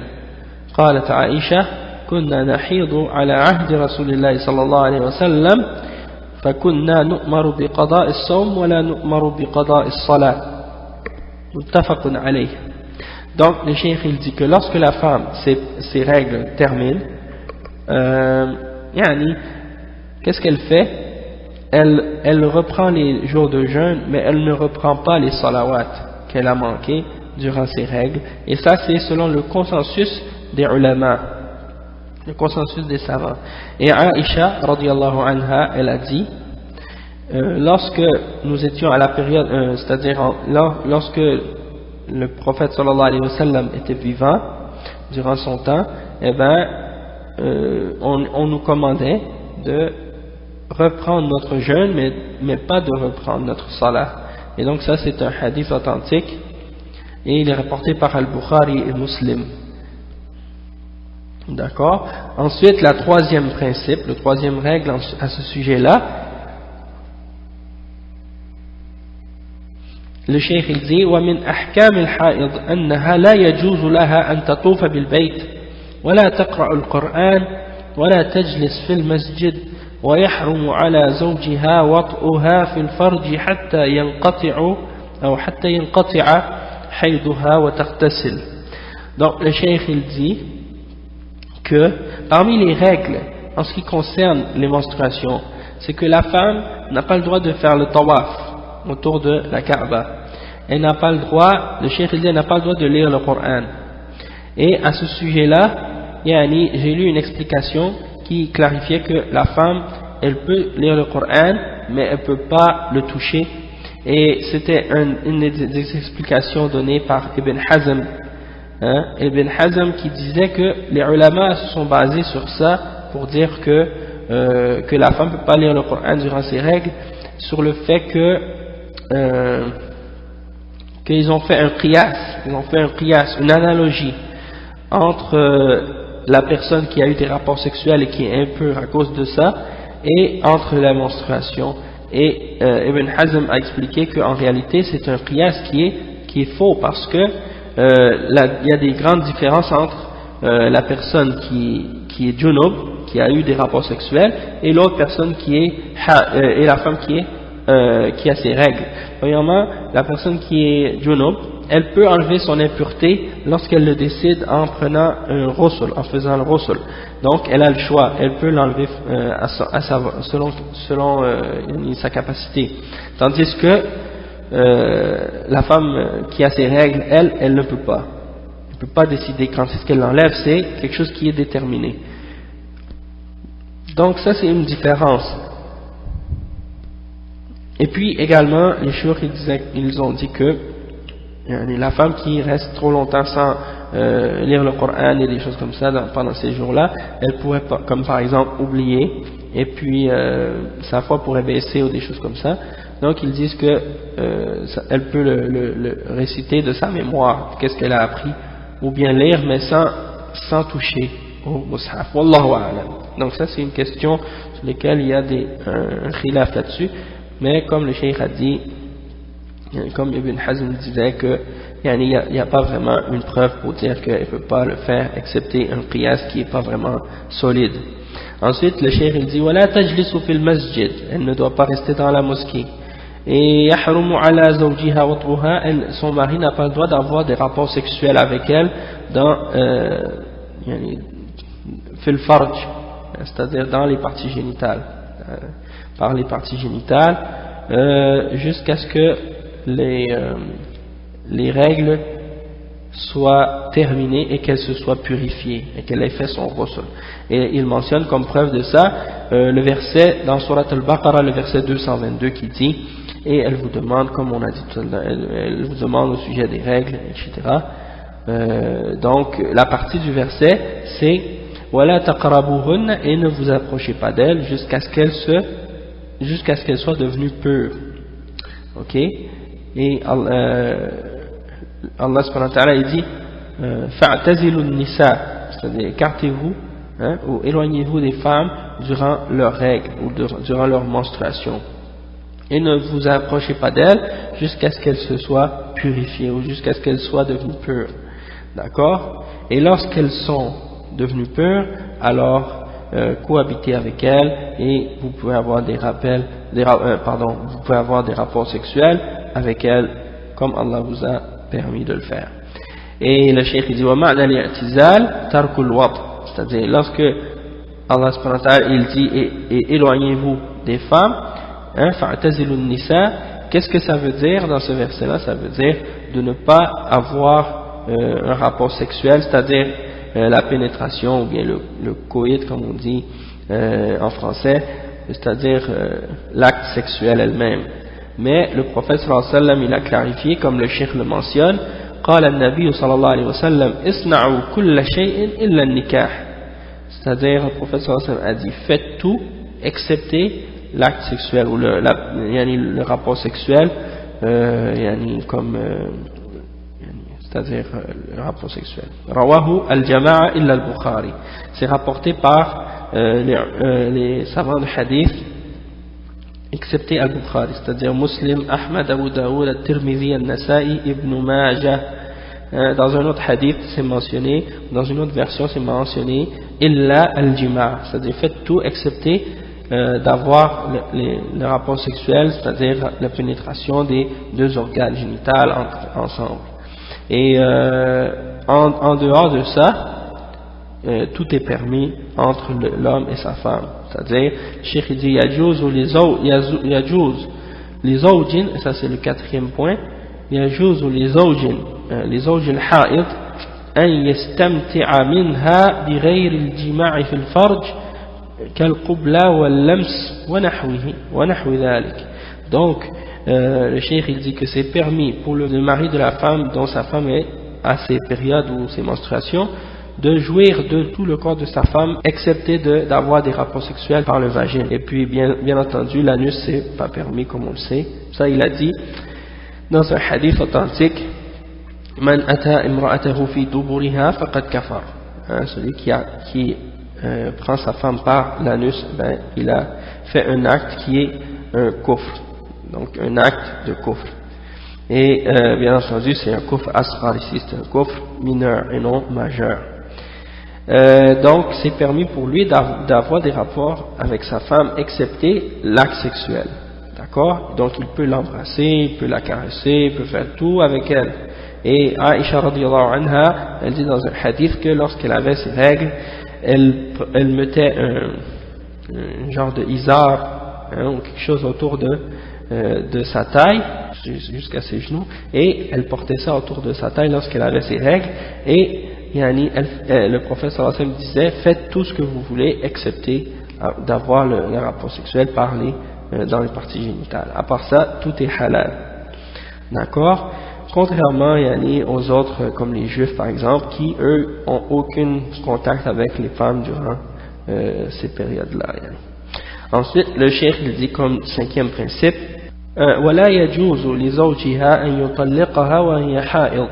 قالت عائشة كنا نحيض على عهد رسول الله صلى الله عليه وسلم فكنا نؤمر بقضاء الصوم ولا نؤمر بقضاء الصلاة متفق عليه. Donc le cheikh il dit que lorsque la femme ses règles terminent, qu'est-ce qu'elle fait? Elle reprend les jours de jeûne, mais elle ne reprend pas les salawats qu'elle a manqués durant ses règles. Et ça, c'est selon le consensus des ulama, le consensus des savants. Et Aïcha, radiyallahu anha, elle a dit, lorsque nous étions à la période, c'est-à-dire lorsque le prophète sallallahu alayhi wa sallam était vivant, durant son temps, eh ben, on nous commandait de reprendre notre jeûne mais pas de reprendre notre salat. Et donc ça c'est un hadith authentique et il est rapporté par Al-Bukhari et Muslim. D'accord. Ensuite la troisième principe, le troisième règle à ce sujet-là, le cheikh il dit ومن أحكام الحائض أنها لا يجوز لها أن تطوف بالبيت ولا تقرأ القرآن ولا تجلس في المسجد ويحرم على زوجها وطئها في الفرج حتى ينقطع حيضها وتغتسل. Donc le cheikh il dit que parmi les règles en ce qui concerne les menstruations, c'est que la femme n'a pas le droit de faire le tawaf autour de la Kaaba. Elle n'a pas le droit, le cheikh il dit, elle n'a pas le droit de lire le Coran. Et à ce sujet-là, j'ai lu une explication qui clarifiait que la femme, elle peut lire le Coran, mais elle ne peut pas le toucher. Et c'était une des explications données par Ibn Hazm. Ibn Hazm qui disait que les ulama se sont basés sur ça pour dire que la femme ne peut pas lire le Coran durant ses règles, sur le fait qu'ils ont fait un qiyas, une analogie entre la personne qui a eu des rapports sexuels et qui est impure à cause de ça, et entre la menstruation. Et Ibn Hazm a expliqué qu'en réalité c'est un qiyas qui est faux, parce que il y a des grandes différences entre la personne qui est junub, qui a eu des rapports sexuels, et l'autre personne et la femme qui a ses règles. Premièrement, la personne qui est junub, elle peut enlever son impureté lorsqu'elle le décide en prenant un ghusl, en faisant le ghusl. Donc elle a le choix, elle peut l'enlever selon sa capacité. Tandis que la femme qui a ses règles, elle ne peut pas. Elle ne peut pas décider quand est-ce qu'elle l'enlève, c'est quelque chose qui est déterminé. Donc ça c'est une différence. Et puis également, les chouïrs ils ont dit que la femme qui reste trop longtemps sans lire le Coran et des choses comme ça pendant ces jours-là, elle pourrait, comme par exemple, oublier, et puis sa foi pourrait baisser ou des choses comme ça. Donc ils disent que elle peut le réciter de sa mémoire, qu'est-ce qu'elle a appris, ou bien lire, mais sans toucher au mushaf. Wallahu a'lam. Donc ça c'est une question sur laquelle il y a un khilaf là-dessus, mais comme le cheikh a dit, comme Ibn Hazm disait que il n'y a pas vraiment une preuve pour dire qu'elle ne peut pas le faire, excepté un qiyas qui n'est pas vraiment solide. Ensuite le cheikh il dit وَلَا تَجْلِسُ فِي الْمَسْجِدِ, elle ne doit pas rester dans la mosquée. Et يحرم على زوجها وطئها, son mari n'a pas le droit d'avoir des rapports sexuels avec elle dans في الفرج, c'est-à-dire dans les parties génitales, par les parties génitales, jusqu'à ce que les règles soient terminées et qu'elle se soit purifiée et qu'elle ait fait son ghusl. Et il mentionne comme preuve de ça le verset dans Surat Al-Baqarah, le verset 222 qui dit, et elle vous demande, comme on a dit tout à l'heure, elle vous demande au sujet des règles, etc. Donc la partie du verset c'est وَلَا تَقْرَبُوهُنَّ, et ne vous approchez pas d'elle jusqu'à ce qu'elle soit devenue pure. Ok? Et Allah subhanahu wa ta'ala il dit فَاعْتَزِلُوا النِّسَاء, c'est-à-dire écartez-vous, ou éloignez-vous des femmes durant leurs règles ou durant leur menstruation, et ne vous approchez pas d'elles jusqu'à ce qu'elles se soient purifiées ou jusqu'à ce qu'elles soient devenues pures. D'accord? Et lorsqu'elles sont devenues pures, alors cohabitez avec elles et vous pouvez avoir vous pouvez avoir des rapports sexuels avec elles comme Allah vous a permis de le faire. Et le cheikh dit وَمَعْنَ الْإِعْتِزَالِ تَرْكُ الْوَطْءِ, c'est-à-dire lorsque Allah subhanahu wa ta'ala il dit et éloignez-vous des femmes, فَاعْتَزِلُوا النِّسَاء, qu'est-ce que ça veut dire dans ce verset-là? Ça veut dire de ne pas avoir un rapport sexuel, c'est-à-dire la pénétration ou bien le coït comme on dit en français, c'est-à-dire l'acte sexuel elle-même. Mais le prophète sallallahu alayhi wa sallam il a clarifié, comme le cheikh le mentionne, قال النبي صلى الله عليه وسلم اصنعوا كل شيء إلا النكاح, c'est-à-dire le prophète sallallahu alayhi wa sallam a dit faites tout excepté l'acte sexuel ou le rapport sexuel, c'est-à-dire le rapport sexuel. Rawahu al-Jama'a illa al-Bukhari, c'est rapporté par les savants de hadith excepté al-Bukhari, c'est-à-dire Muslim, Ahmad, Abu Daoud, al-Tirmidhi, al-Nasa'i, Ibn Majah. Dans un autre hadith c'est mentionné, dans une autre version c'est mentionné illa al-Jima', c'est-à-dire faites tout excepté d'avoir le rapport sexuel, c'est-à-dire la pénétration des deux organes génitaux ensemble. Et en dehors de ça, tout est permis entre l'homme et sa femme. C'est-à-dire, le cheikh dit yajouz li zawjin, et ça c'est le quatrième point, yajouz li zawjin al-ha'id an yastamti'a minha bi ghayri al-jima'i fi al-farj كالقبلة واللمس ونحو ذلك. Donc le cheikh il dit que c'est permis pour le mari de la femme dont sa femme est à ses périodes ou ses menstruations de jouir de tout le corps de sa femme excepté d'avoir des rapports sexuels par le vagin. Et puis bien entendu l'anus c'est pas permis comme on le sait. Ça il a dit dans un hadith authentique man ata imra'atahu fi duburiha faqad kafar, celui qui prend sa femme par l'anus, il a fait un acte qui est un kufr, donc un acte de kufr. Et bien entendu c'est un kufr asghar ici, c'est un kufr mineur et non majeur. Donc c'est permis pour lui d'avoir des rapports avec sa femme excepté l'acte sexuel, d'accord? Donc il peut l'embrasser, il peut la caresser, il peut faire tout avec elle. Et Aïcha radiyallahu anha, elle dit dans un hadith que lorsqu'elle avait ses règles, elle mettait un genre de izar, ou quelque chose autour de sa taille jusqu'à ses genoux, et elle portait ça autour de sa taille lorsqu'elle avait ses règles. Et le prophète sallallahu alayhi wa sallam disait faites tout ce que vous voulez excepté d'avoir le rapport sexuel dans les parties génitales. À part ça tout est halal, d'accord? contrairement aux autres, comme les juifs par exemple, qui eux ont aucun contact avec les femmes durant ces périodes-là. Ensuite, le cheikh il dit comme cinquième principe, ولا يجوز لزوجها أن يطلقها وهي حائض.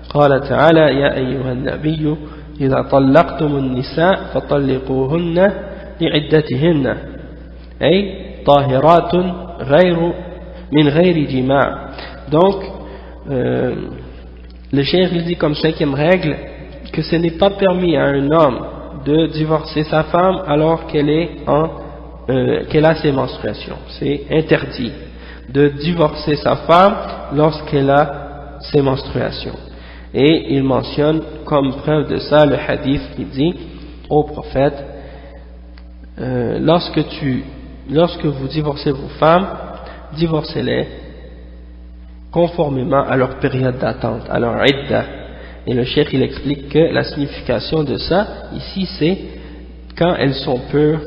قال تعالى يا أيها النبي إذا طلقتم النساء فطلقوهن لعدتهن أي طاهرات من غير جماع. Donc le cheikh il dit comme cinquième règle que ce n'est pas permis à un homme de divorcer sa femme alors qu'elle a ses menstruations. C'est interdit de divorcer sa femme lorsqu'elle a ses menstruations. Et il mentionne comme preuve de ça le hadith qui dit au prophète lorsque vous divorcez vos femmes, divorcez-les conformément à leur période d'attente, à leur idda. Et le cheikh il explique que la signification de ça ici c'est quand elles sont pures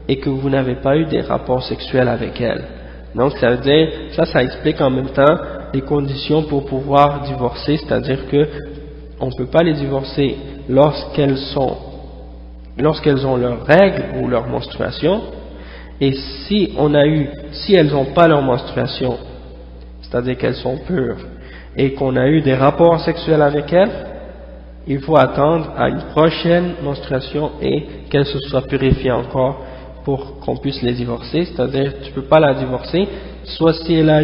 et que vous n'avez pas eu des rapports sexuels avec elles. Donc ça veut dire, ça explique en même temps les conditions pour pouvoir divorcer, c'est-à-dire que on ne peut pas les divorcer lorsqu'elles ont leurs règles ou leur menstruation, et si elles n'ont pas leur menstruation, c'est-à-dire qu'elles sont pures, et qu'on a eu des rapports sexuels avec elles, il faut attendre à une prochaine menstruation et qu'elles se soient purifiées encore pour qu'on puisse les divorcer. C'est-à-dire tu ne peux pas la divorcer, soit si elle a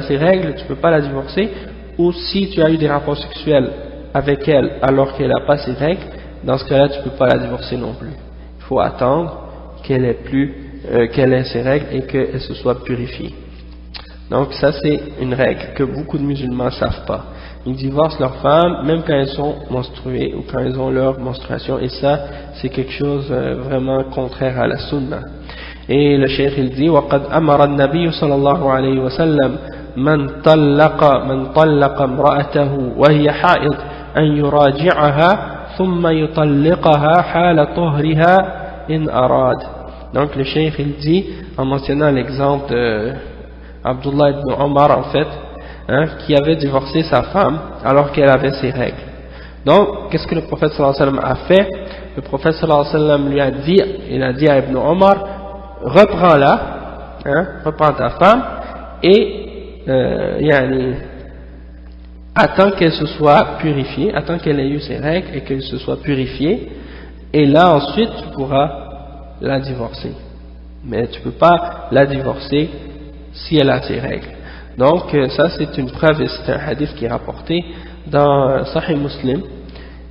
ses règles, tu ne peux pas la divorcer, ou si tu as eu des rapports sexuels avec elle alors qu'elle n'a pas ses règles, dans ce cas-là tu ne peux pas la divorcer non plus. Il faut attendre qu'elle ait ses règles et qu'elle se soit purifiée. Donc ça c'est une règle que beaucoup de musulmans ne savent pas. Ils divorcent leurs femmes même quand elles sont menstruées ou quand elles ont leur menstruation, et ça c'est quelque chose vraiment contraire à la sunna. Et le cheikh il dit وقد أمر النبي صلى الله عليه وسلم من طلق امرأته وهي حائض أن يراجعها ثم يطلقها حال طهرها إن أراد. Donc le cheikh il dit en mentionnant l'exemple de Abdullah ibn Omar en fait, qui avait divorcé sa femme alors qu'elle avait ses règles. Donc, qu'est-ce que le prophète sallallahu alayhi wa sallam a fait? Le prophète sallallahu alayhi wa sallam lui a dit, il a dit à Ibn Omar, reprends-la, reprends ta femme, et attends qu'elle se soit purifiée, attends qu'elle ait eu ses règles et qu'elle se soit purifiée, et là ensuite tu pourras la divorcer. Mais tu ne peux pas la divorcer si elle a ses règles. Donc ça c'est une preuve, et c'est un hadith qui est rapporté dans Sahih Muslim,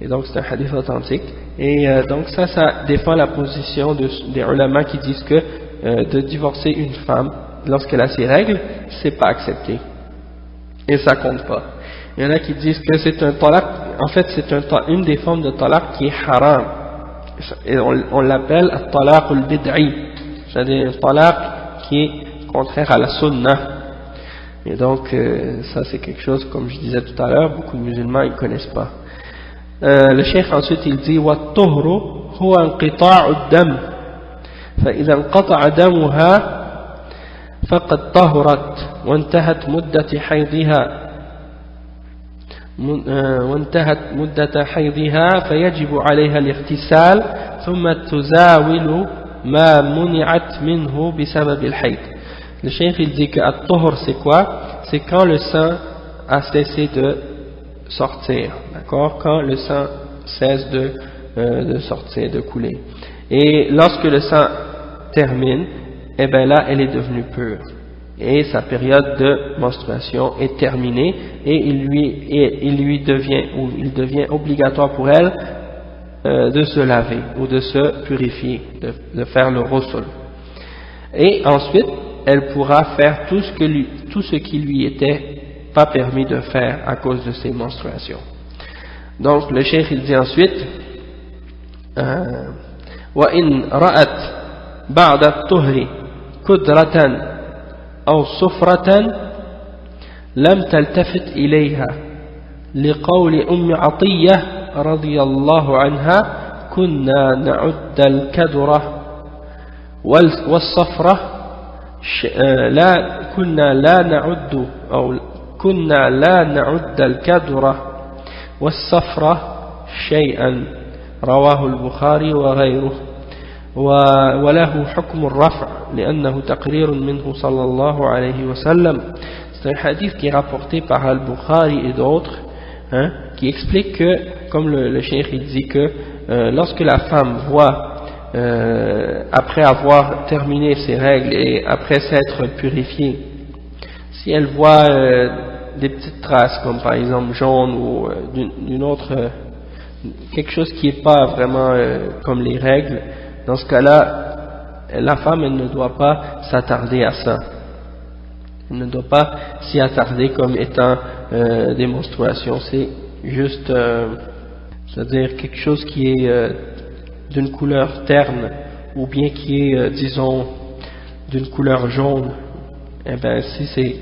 et donc c'est un hadith authentique, et donc ça défend la position des ulama qui disent que de divorcer une femme lorsqu'elle a ses règles, c'est pas accepté, et ça compte pas. Il y en a qui disent que c'est un talaq, en fait c'est une des formes de talaq qui est haram, et on l'appelle talaq al-bid'i, c'est-à-dire un talaq qui est contraire à la sunnah. Et donc ça c'est quelque chose, comme je disais tout à l'heure, beaucoup de musulmans ils connaissent pas. Le cheikh ensuite il dit وَالطُّهْرُ هُوَ انقطاع الدم فإذا انقطع دمها فقد طهرت وانتهت مدة حيضها فيجب عليها الاغتسال ثم تزاول ما منعت منه بسبب الحيض. Le cheikh il dit que at-tuhur c'est quoi? C'est quand le sang a cessé de sortir, d'accord? Quand le sang cesse de sortir, de couler. Et lorsque le sang termine, eh bien là elle est devenue pure. Et sa période de menstruation est terminée, et il devient obligatoire pour elle de se laver ou de se purifier, de faire le ghusl. Et ensuite elle pourra faire tout ce qui lui était pas permis de faire à cause de ses menstruations. Donc le cheikh il dit ensuite وَإِنْ رَأَتْ بَعْدَ الطُّهْرِ كُدْرَةً أو صفرة لم تلتفت إليها لقول أم عطية رضي الله عنها كنا نعد الكدرة والصفرة كنا لا نعد أو كنا لا نعد الكدر والصفرة شيئا رواه البخاري وغيره وله حكم الرفع لأنه تقرير منه صلى الله عليه وسلم. C'est un hadith qui est rapporté par Al-Bukhari et d'autres, hein, qui explique que, comme le cheikh il dit que lorsque la femme voit après avoir terminé ses règles et après s'être purifiée, si elle voit des petites traces comme par exemple jaune ou d'une autre quelque chose qui n'est pas vraiment comme les règles, dans ce cas-là la femme elle ne doit pas s'attarder à ça, elle ne doit pas s'y attarder comme étant des menstruations. C'est juste c'est-à-dire quelque chose qui est d'une couleur terne ou bien qui est disons d'une couleur jaune. Eh bien, si c'est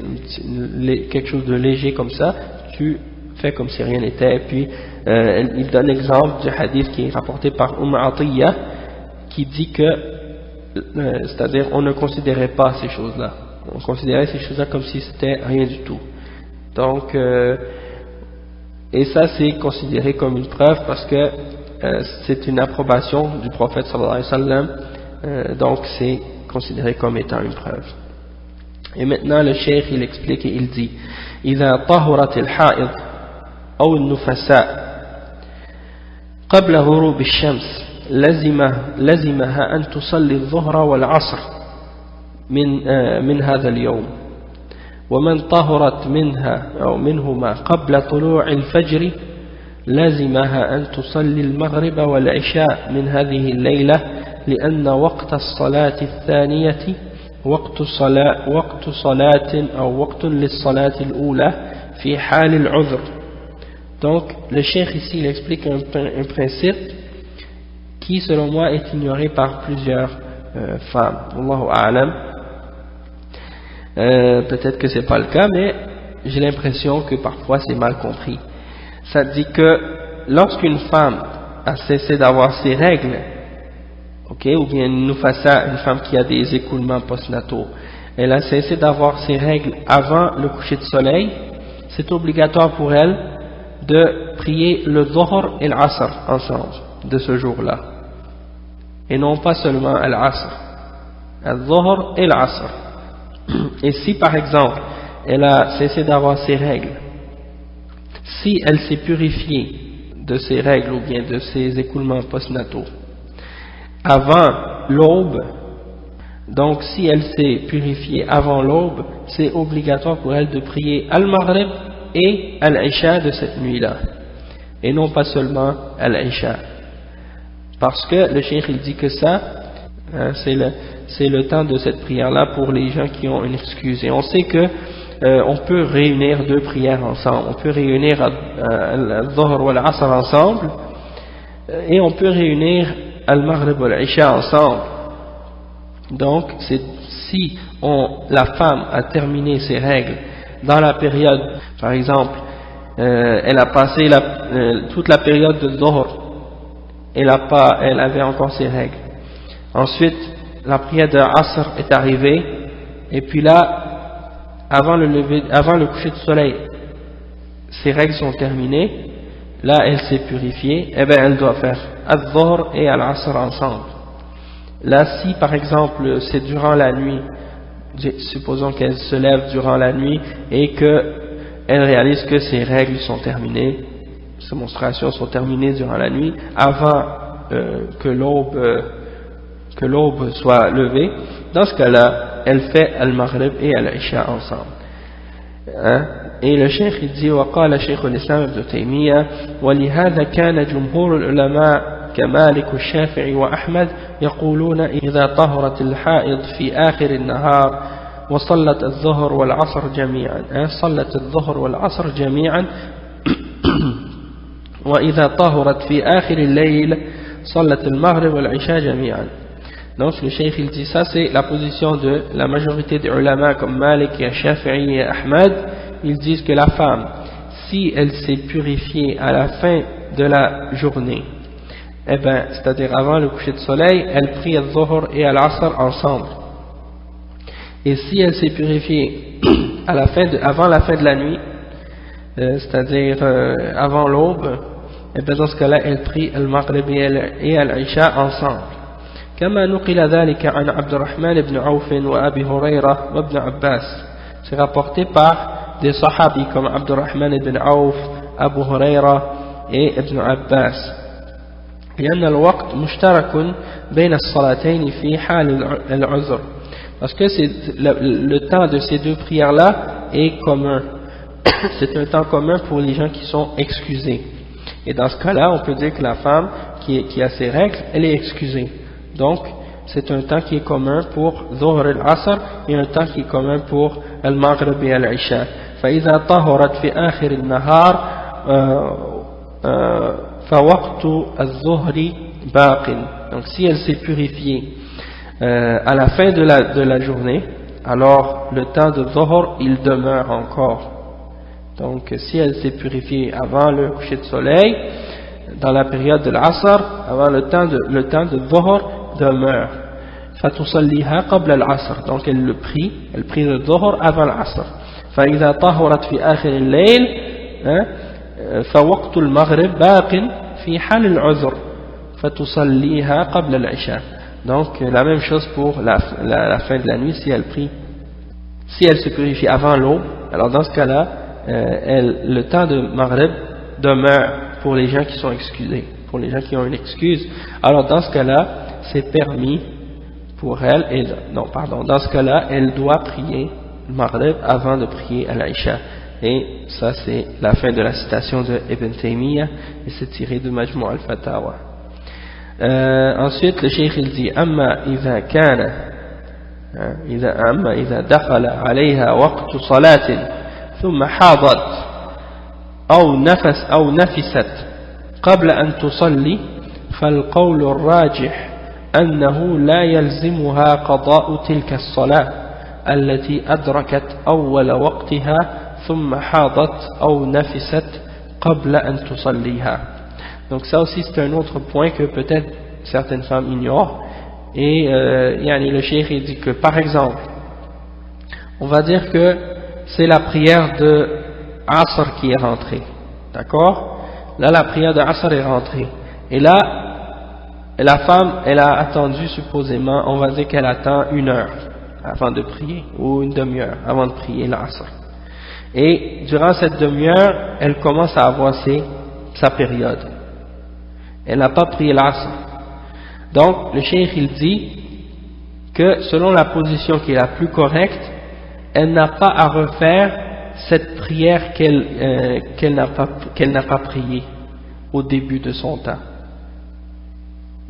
quelque chose de léger comme ça, tu fais comme si rien n'était. Et puis il donne l'exemple du hadith qui est rapporté par Atiyya qui dit que c'est-à-dire on ne considérait pas ces choses-là, on considérait ces choses-là comme si c'était rien du tout. Donc et ça c'est considéré comme une preuve parce que c'est une approbation du prophète sallallahu alayhi wa sallam, donc c'est considéré comme étant une preuve. Et maintenant le cheikh il explique et il dit إذا طهرت الحائض أو النفساء قبل غروب الشمس لزمها أن تصلي الظهر والعصر من هذا اليوم، ومن طهرت منها أو منهما قبل طلوع الفجر لزمها أن تصلي المغرب والعشاء من هذه الليلة لأن وقت الصلاة الثانية وقت صلاة أو وقت للصلاة الأولى في حال العذر. Donc le cheikh ici il explique un principe qui selon moi est ignoré par plusieurs femmes. Wallahu a'lam. Peut-être que c'est pas le cas, mais j'ai l'impression que parfois c'est mal compris. Ça dit que lorsqu'une femme a cessé d'avoir ses règles, ou bien une nufasa, une femme qui a des écoulements postnataux, elle a cessé d'avoir ses règles avant le coucher de soleil, c'est obligatoire pour elle de prier le Dhuhr et l'Asr ensemble de ce jour-là, et non pas seulement l'Asr, le Dhuhr et l'Asr. Et si par exemple elle a cessé d'avoir ses règles, si elle s'est purifiée de ses règles ou bien de ses écoulements postnataux avant l'aube, donc si elle s'est purifiée avant l'aube, c'est obligatoire pour elle de prier Al-Maghrib et Al-Isha de cette nuit-là, et non pas seulement Al-Isha, parce que le cheikh il dit que ça, hein, c'est le temps de cette prière-là pour les gens qui ont une excuse. Et on sait que on peut réunir deux prières ensemble, on peut réunir Al-Dhuhr ou Al-Asr ensemble, et on peut réunir Al-Maghrib ou Al-Isha ensemble. Donc si la femme a terminé ses règles dans la période, par exemple elle a passé toute la période de Dhuhr, elle avait encore ses règles, ensuite la prière de Asr est arrivée, et puis là avant le coucher du soleil ses règles sont terminées, là elle s'est purifiée, et bien elle doit faire Al-Dhuhr et Al-Asr ensemble. Là si par exemple c'est durant la nuit, supposons qu'elle se lève durant la nuit et qu'elle réalise que ses règles sont terminées, ses menstruations sont terminées durant la nuit, avant que l'aube soit levée, dans ce cas-là elle fait Al-Maghrib et Al-Isha ensemble. Hein? Et le cheikh il dit وقال شيخ الإسلام ابن تيمية ولهذا كان جمهور العلماء كمالك الشافعي وأحمد يقولون إذا طهرت الحائض في آخر النهار وصلت الظهر والعصر جميعا صلت الظهر والعصر جميعا وإذا طهرت في آخر الليل صلت المغرب والعشاء جميعا. Donc le cheikh il dit ça, c'est la position de la majorité des ulama comme Malik, Shafi'i et Ahmad. Ils disent que la femme, si elle s'est purifiée à la fin de la journée, eh ben, c'est-à-dire avant le coucher de soleil, elle prie Al-Dhuhr et Al-Asr ensemble. Et si elle s'est purifiée avant la fin de la nuit, c'est-à-dire avant l'aube, et bien dans ce cas-là, elle prie al-Maghrib et al-Isha ensemble. كما نقل ذلك عن عبد الرحمن بن عوف وأبي هريرة وابن عباس. C'est rapporté par des sahabis comme Abdurrahman ibn Auf, Abu Huraira et Ibn Abbas. لأن الوقت مشترك بين الصلاتين في حال العذر. Parce que le temps de ces deux prières-là est commun. C'est un temps commun pour les gens qui sont excusés. Et dans ce cas-là, on peut dire que la femme qui a ses règles, elle est excusée. Donc, c'est un temps qui est commun pour Dhuhr al-Asr et un temps qui est commun pour al-Maghrib et al-Isha. فإذا طهرت في آخر النهار فوقت الظهر باق. Donc, si elle s'est purifiée à la fin de la journée, alors le temps de Dhuhr, il demeure encore. Donc, si elle s'est purifiée avant le coucher de soleil, dans la période de l'Asr, avant le temps de Dhuhr demeure. فتصليها قبل العصر. Donc elle prie le Dhuhr avant l'Asr. فإذا طهرت في آخر الليل فوقت المغرب باق في حال العذر فتصليها قبل العشاء. Donc la même chose pour la fin de la nuit. Si elle se purifie avant l'aube, alors dans ce cas-là, le temps de Maghrib demeure pour les gens qui sont excusés, pour les gens qui ont une excuse. Alors dans ce cas-là, c'est permis pour elle, dans ce cas-là, elle doit prier le Maghrib avant de prier à l'Aïcha. Et ça, c'est la fin de la citation de Ibn Taymiyyah, et c'est tiré de Majmu' al-Fatawa. Ensuite, le Cheikh il dit أما إذا دخل عليها وقت صلاة ثم حاضت أو نفست قبل أن تصلي فالقول الراجح أنه لا يلزمها قضاء تلك الصلاة التي أدركت أول وقتها ثم حاضت أو نفست قبل أن تصليها. Donc ça aussi c'est un autre point que peut-être certaines femmes ignorent. Et le cheikh il dit que par exemple, on va dire que c'est la prière de Asr qui est rentrée, d'accord? Là la prière de Asr est rentrée, et là la femme elle a attendu supposément, on va dire qu'elle attend 1 heure avant de prier, ou une demi-heure avant de prier l'Asr, et durant cette demi-heure elle commence à avoir sa période, elle n'a pas prié l'Asr. Donc le cheikh il dit que selon la position qui est la plus correcte, elle n'a pas à refaire cette prière qu'elle n'a pas priée au début de son temps.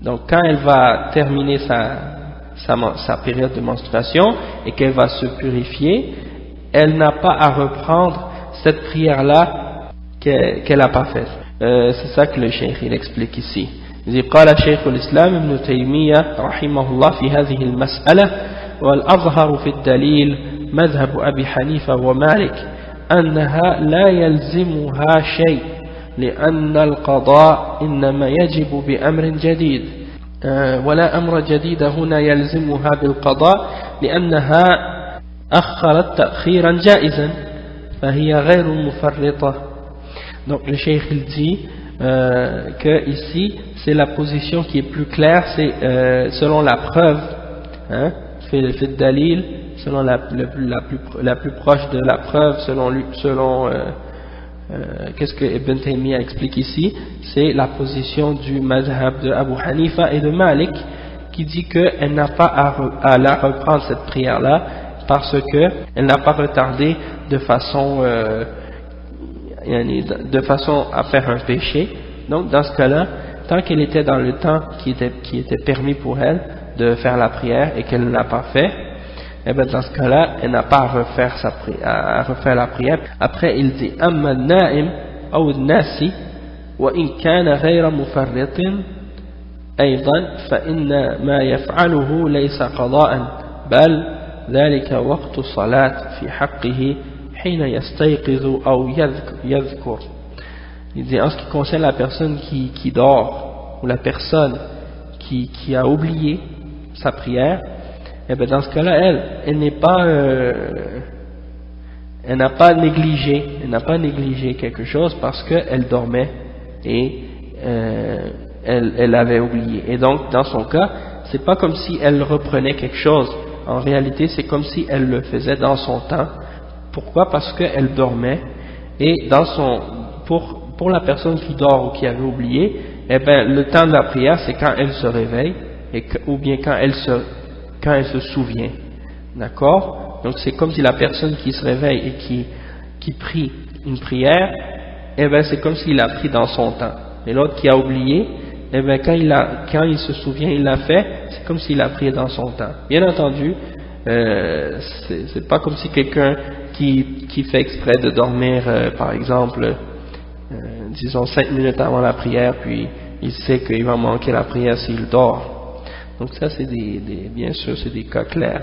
Donc quand elle va terminer sa période de menstruation et qu'elle va se purifier, elle n'a pas à reprendre cette prière-là qu'elle n'a pas faite. C'est ça que le cheikh il explique ici. Il dit قال شيخ الإسلام ابن تيمية رحمه الله في هذه المسألة والأظهر في الدليل مذهب أبي حنيفة ومالك أنها لا يلزمها شيء لأن القضاء إنما يجب بأمر جديد ولا أمر جديد هنا يلزمها بالقضاء لأنها أخرت تأخيرا جائزا فهي غير مفرطة. Donc le cheikh il dit que ici c'est la position qui est plus claire, c'est selon la preuve, fait dalil, selon la plus proche de la preuve, selon qu'est-ce que Ibn Taymiyyah explique ici, c'est la position du madhab de Abu Hanifa et de Malik, qui dit qu'elle n'a pas à la reprendre cette prière là parce qu'elle n'a pas retardé de façon à faire un péché. Donc dans ce cas-là, tant qu'elle était dans le temps qui était permis pour elle de faire la prière et qu'elle ne l'a pas fait, et bien dans ce cas-là, elle n'a pas à refaire la prière. Après il dit أما النائم أو الناسي وإن كان غير مفرط أيضا فإن ما يفعله ليس قضاء بل ذلك وقت الصلاة في حقه حين يستيقظ أو يذكر. Il dit en ce qui concerne la personne qui dort ou la personne qui a oublié sa prière, et bien dans ce cas-là elle n'est pas elle n'a pas négligé quelque chose parce qu'elle dormait et elle avait oublié. Et donc dans son cas, c'est pas comme si elle reprenait quelque chose. En réalité, c'est comme si elle le faisait dans son temps. Pourquoi? Parce qu'elle dormait et pour la personne qui dort ou qui avait oublié, eh ben le temps de la prière c'est quand elle se réveille ou bien quand elle se souvient. D'accord? Donc c'est comme si la personne qui se réveille et qui prie une prière, eh ben c'est comme s'il l'a pris dans son temps. Et l'autre qui a oublié, eh ben quand il se souvient, il l'a fait, c'est comme s'il l'a pris dans son temps. Bien entendu, c'est pas comme si quelqu'un qui fait exprès de dormir, par exemple, disons 5 minutes avant la prière, puis il sait qu'il va manquer la prière s'il dort. Donc ça c'est bien sûr c'est des cas clairs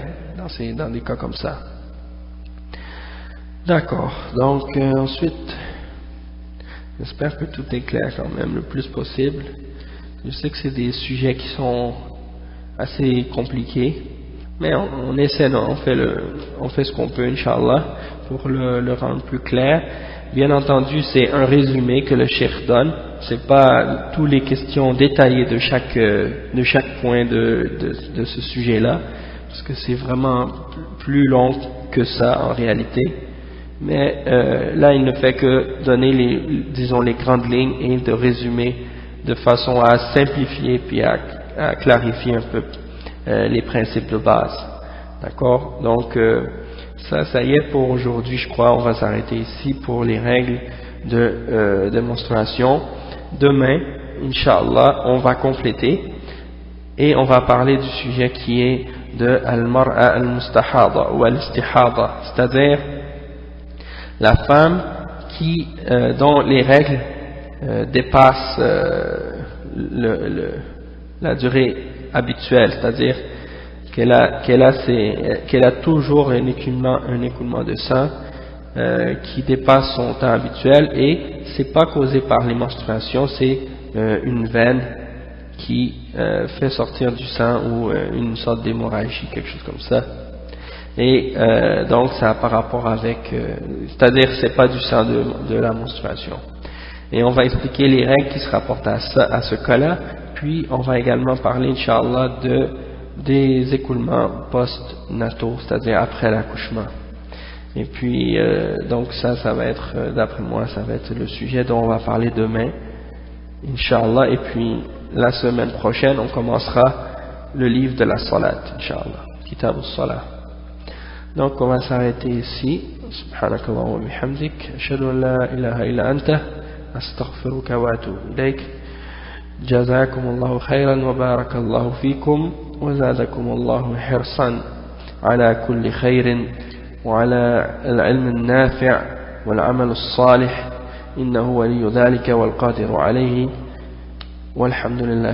dans des cas comme ça. D'accord, donc ensuite j'espère que tout est clair quand même le plus possible. Je sais que c'est des sujets qui sont assez compliqués, mais on essaie, on fait ce qu'on peut, Inch'Allah, pour le rendre plus clair. Bien entendu, c'est un résumé que le cheikh donne, c'est pas toutes les questions détaillées de chaque point de ce sujet-là, parce que c'est vraiment plus long que ça en réalité. Mais là, il ne fait que donner les grandes lignes et de résumer de façon à simplifier puis à clarifier un peu les principes de base. D'accord? Donc ça y est pour aujourd'hui, je crois. On va s'arrêter ici pour les règles de démonstration. Demain, Inch'Allah, on va compléter et on va parler du sujet qui est de al-mar'a al-mustahada ou al-istihada, c'est-à-dire la femme dont les règles dépassent la durée habituelle, c'est-à-dire qu'elle a toujours un écoulement de sang qui dépasse son temps habituel, et c'est pas causé par les menstruations, c'est une veine qui fait sortir du sang ou une sorte d'hémorragie, quelque chose comme ça. Et donc ça a par rapport avec, c'est-à-dire c'est pas du sang de la menstruation. Et on va expliquer les règles qui se rapportent à ce cas-là, puis on va également parler, Inch'Allah, des écoulements post-nataux, c'est-à-dire après l'accouchement. Et puis donc ça va être, d'après moi, ça va être le sujet dont on va parler demain, Inch'Allah. Et puis la semaine prochaine, on commencera le livre de la Salat, Inch'Allah, Kitab al-Salat. Donc on va s'arrêter ici. Subhanakallah wa bihamdik, ashhadu an la ilaha illa anta, astaghfiruka wa atubu ilayk. Jazakumullahu khayran wa barakallahu fikum wa zadakumullahu hirsan ala kulli khayrin wa ala al-ilm an-nafi' wal amal as-salih innahu waliyyu dhalika wal qadiru alayhi walhamdulillah.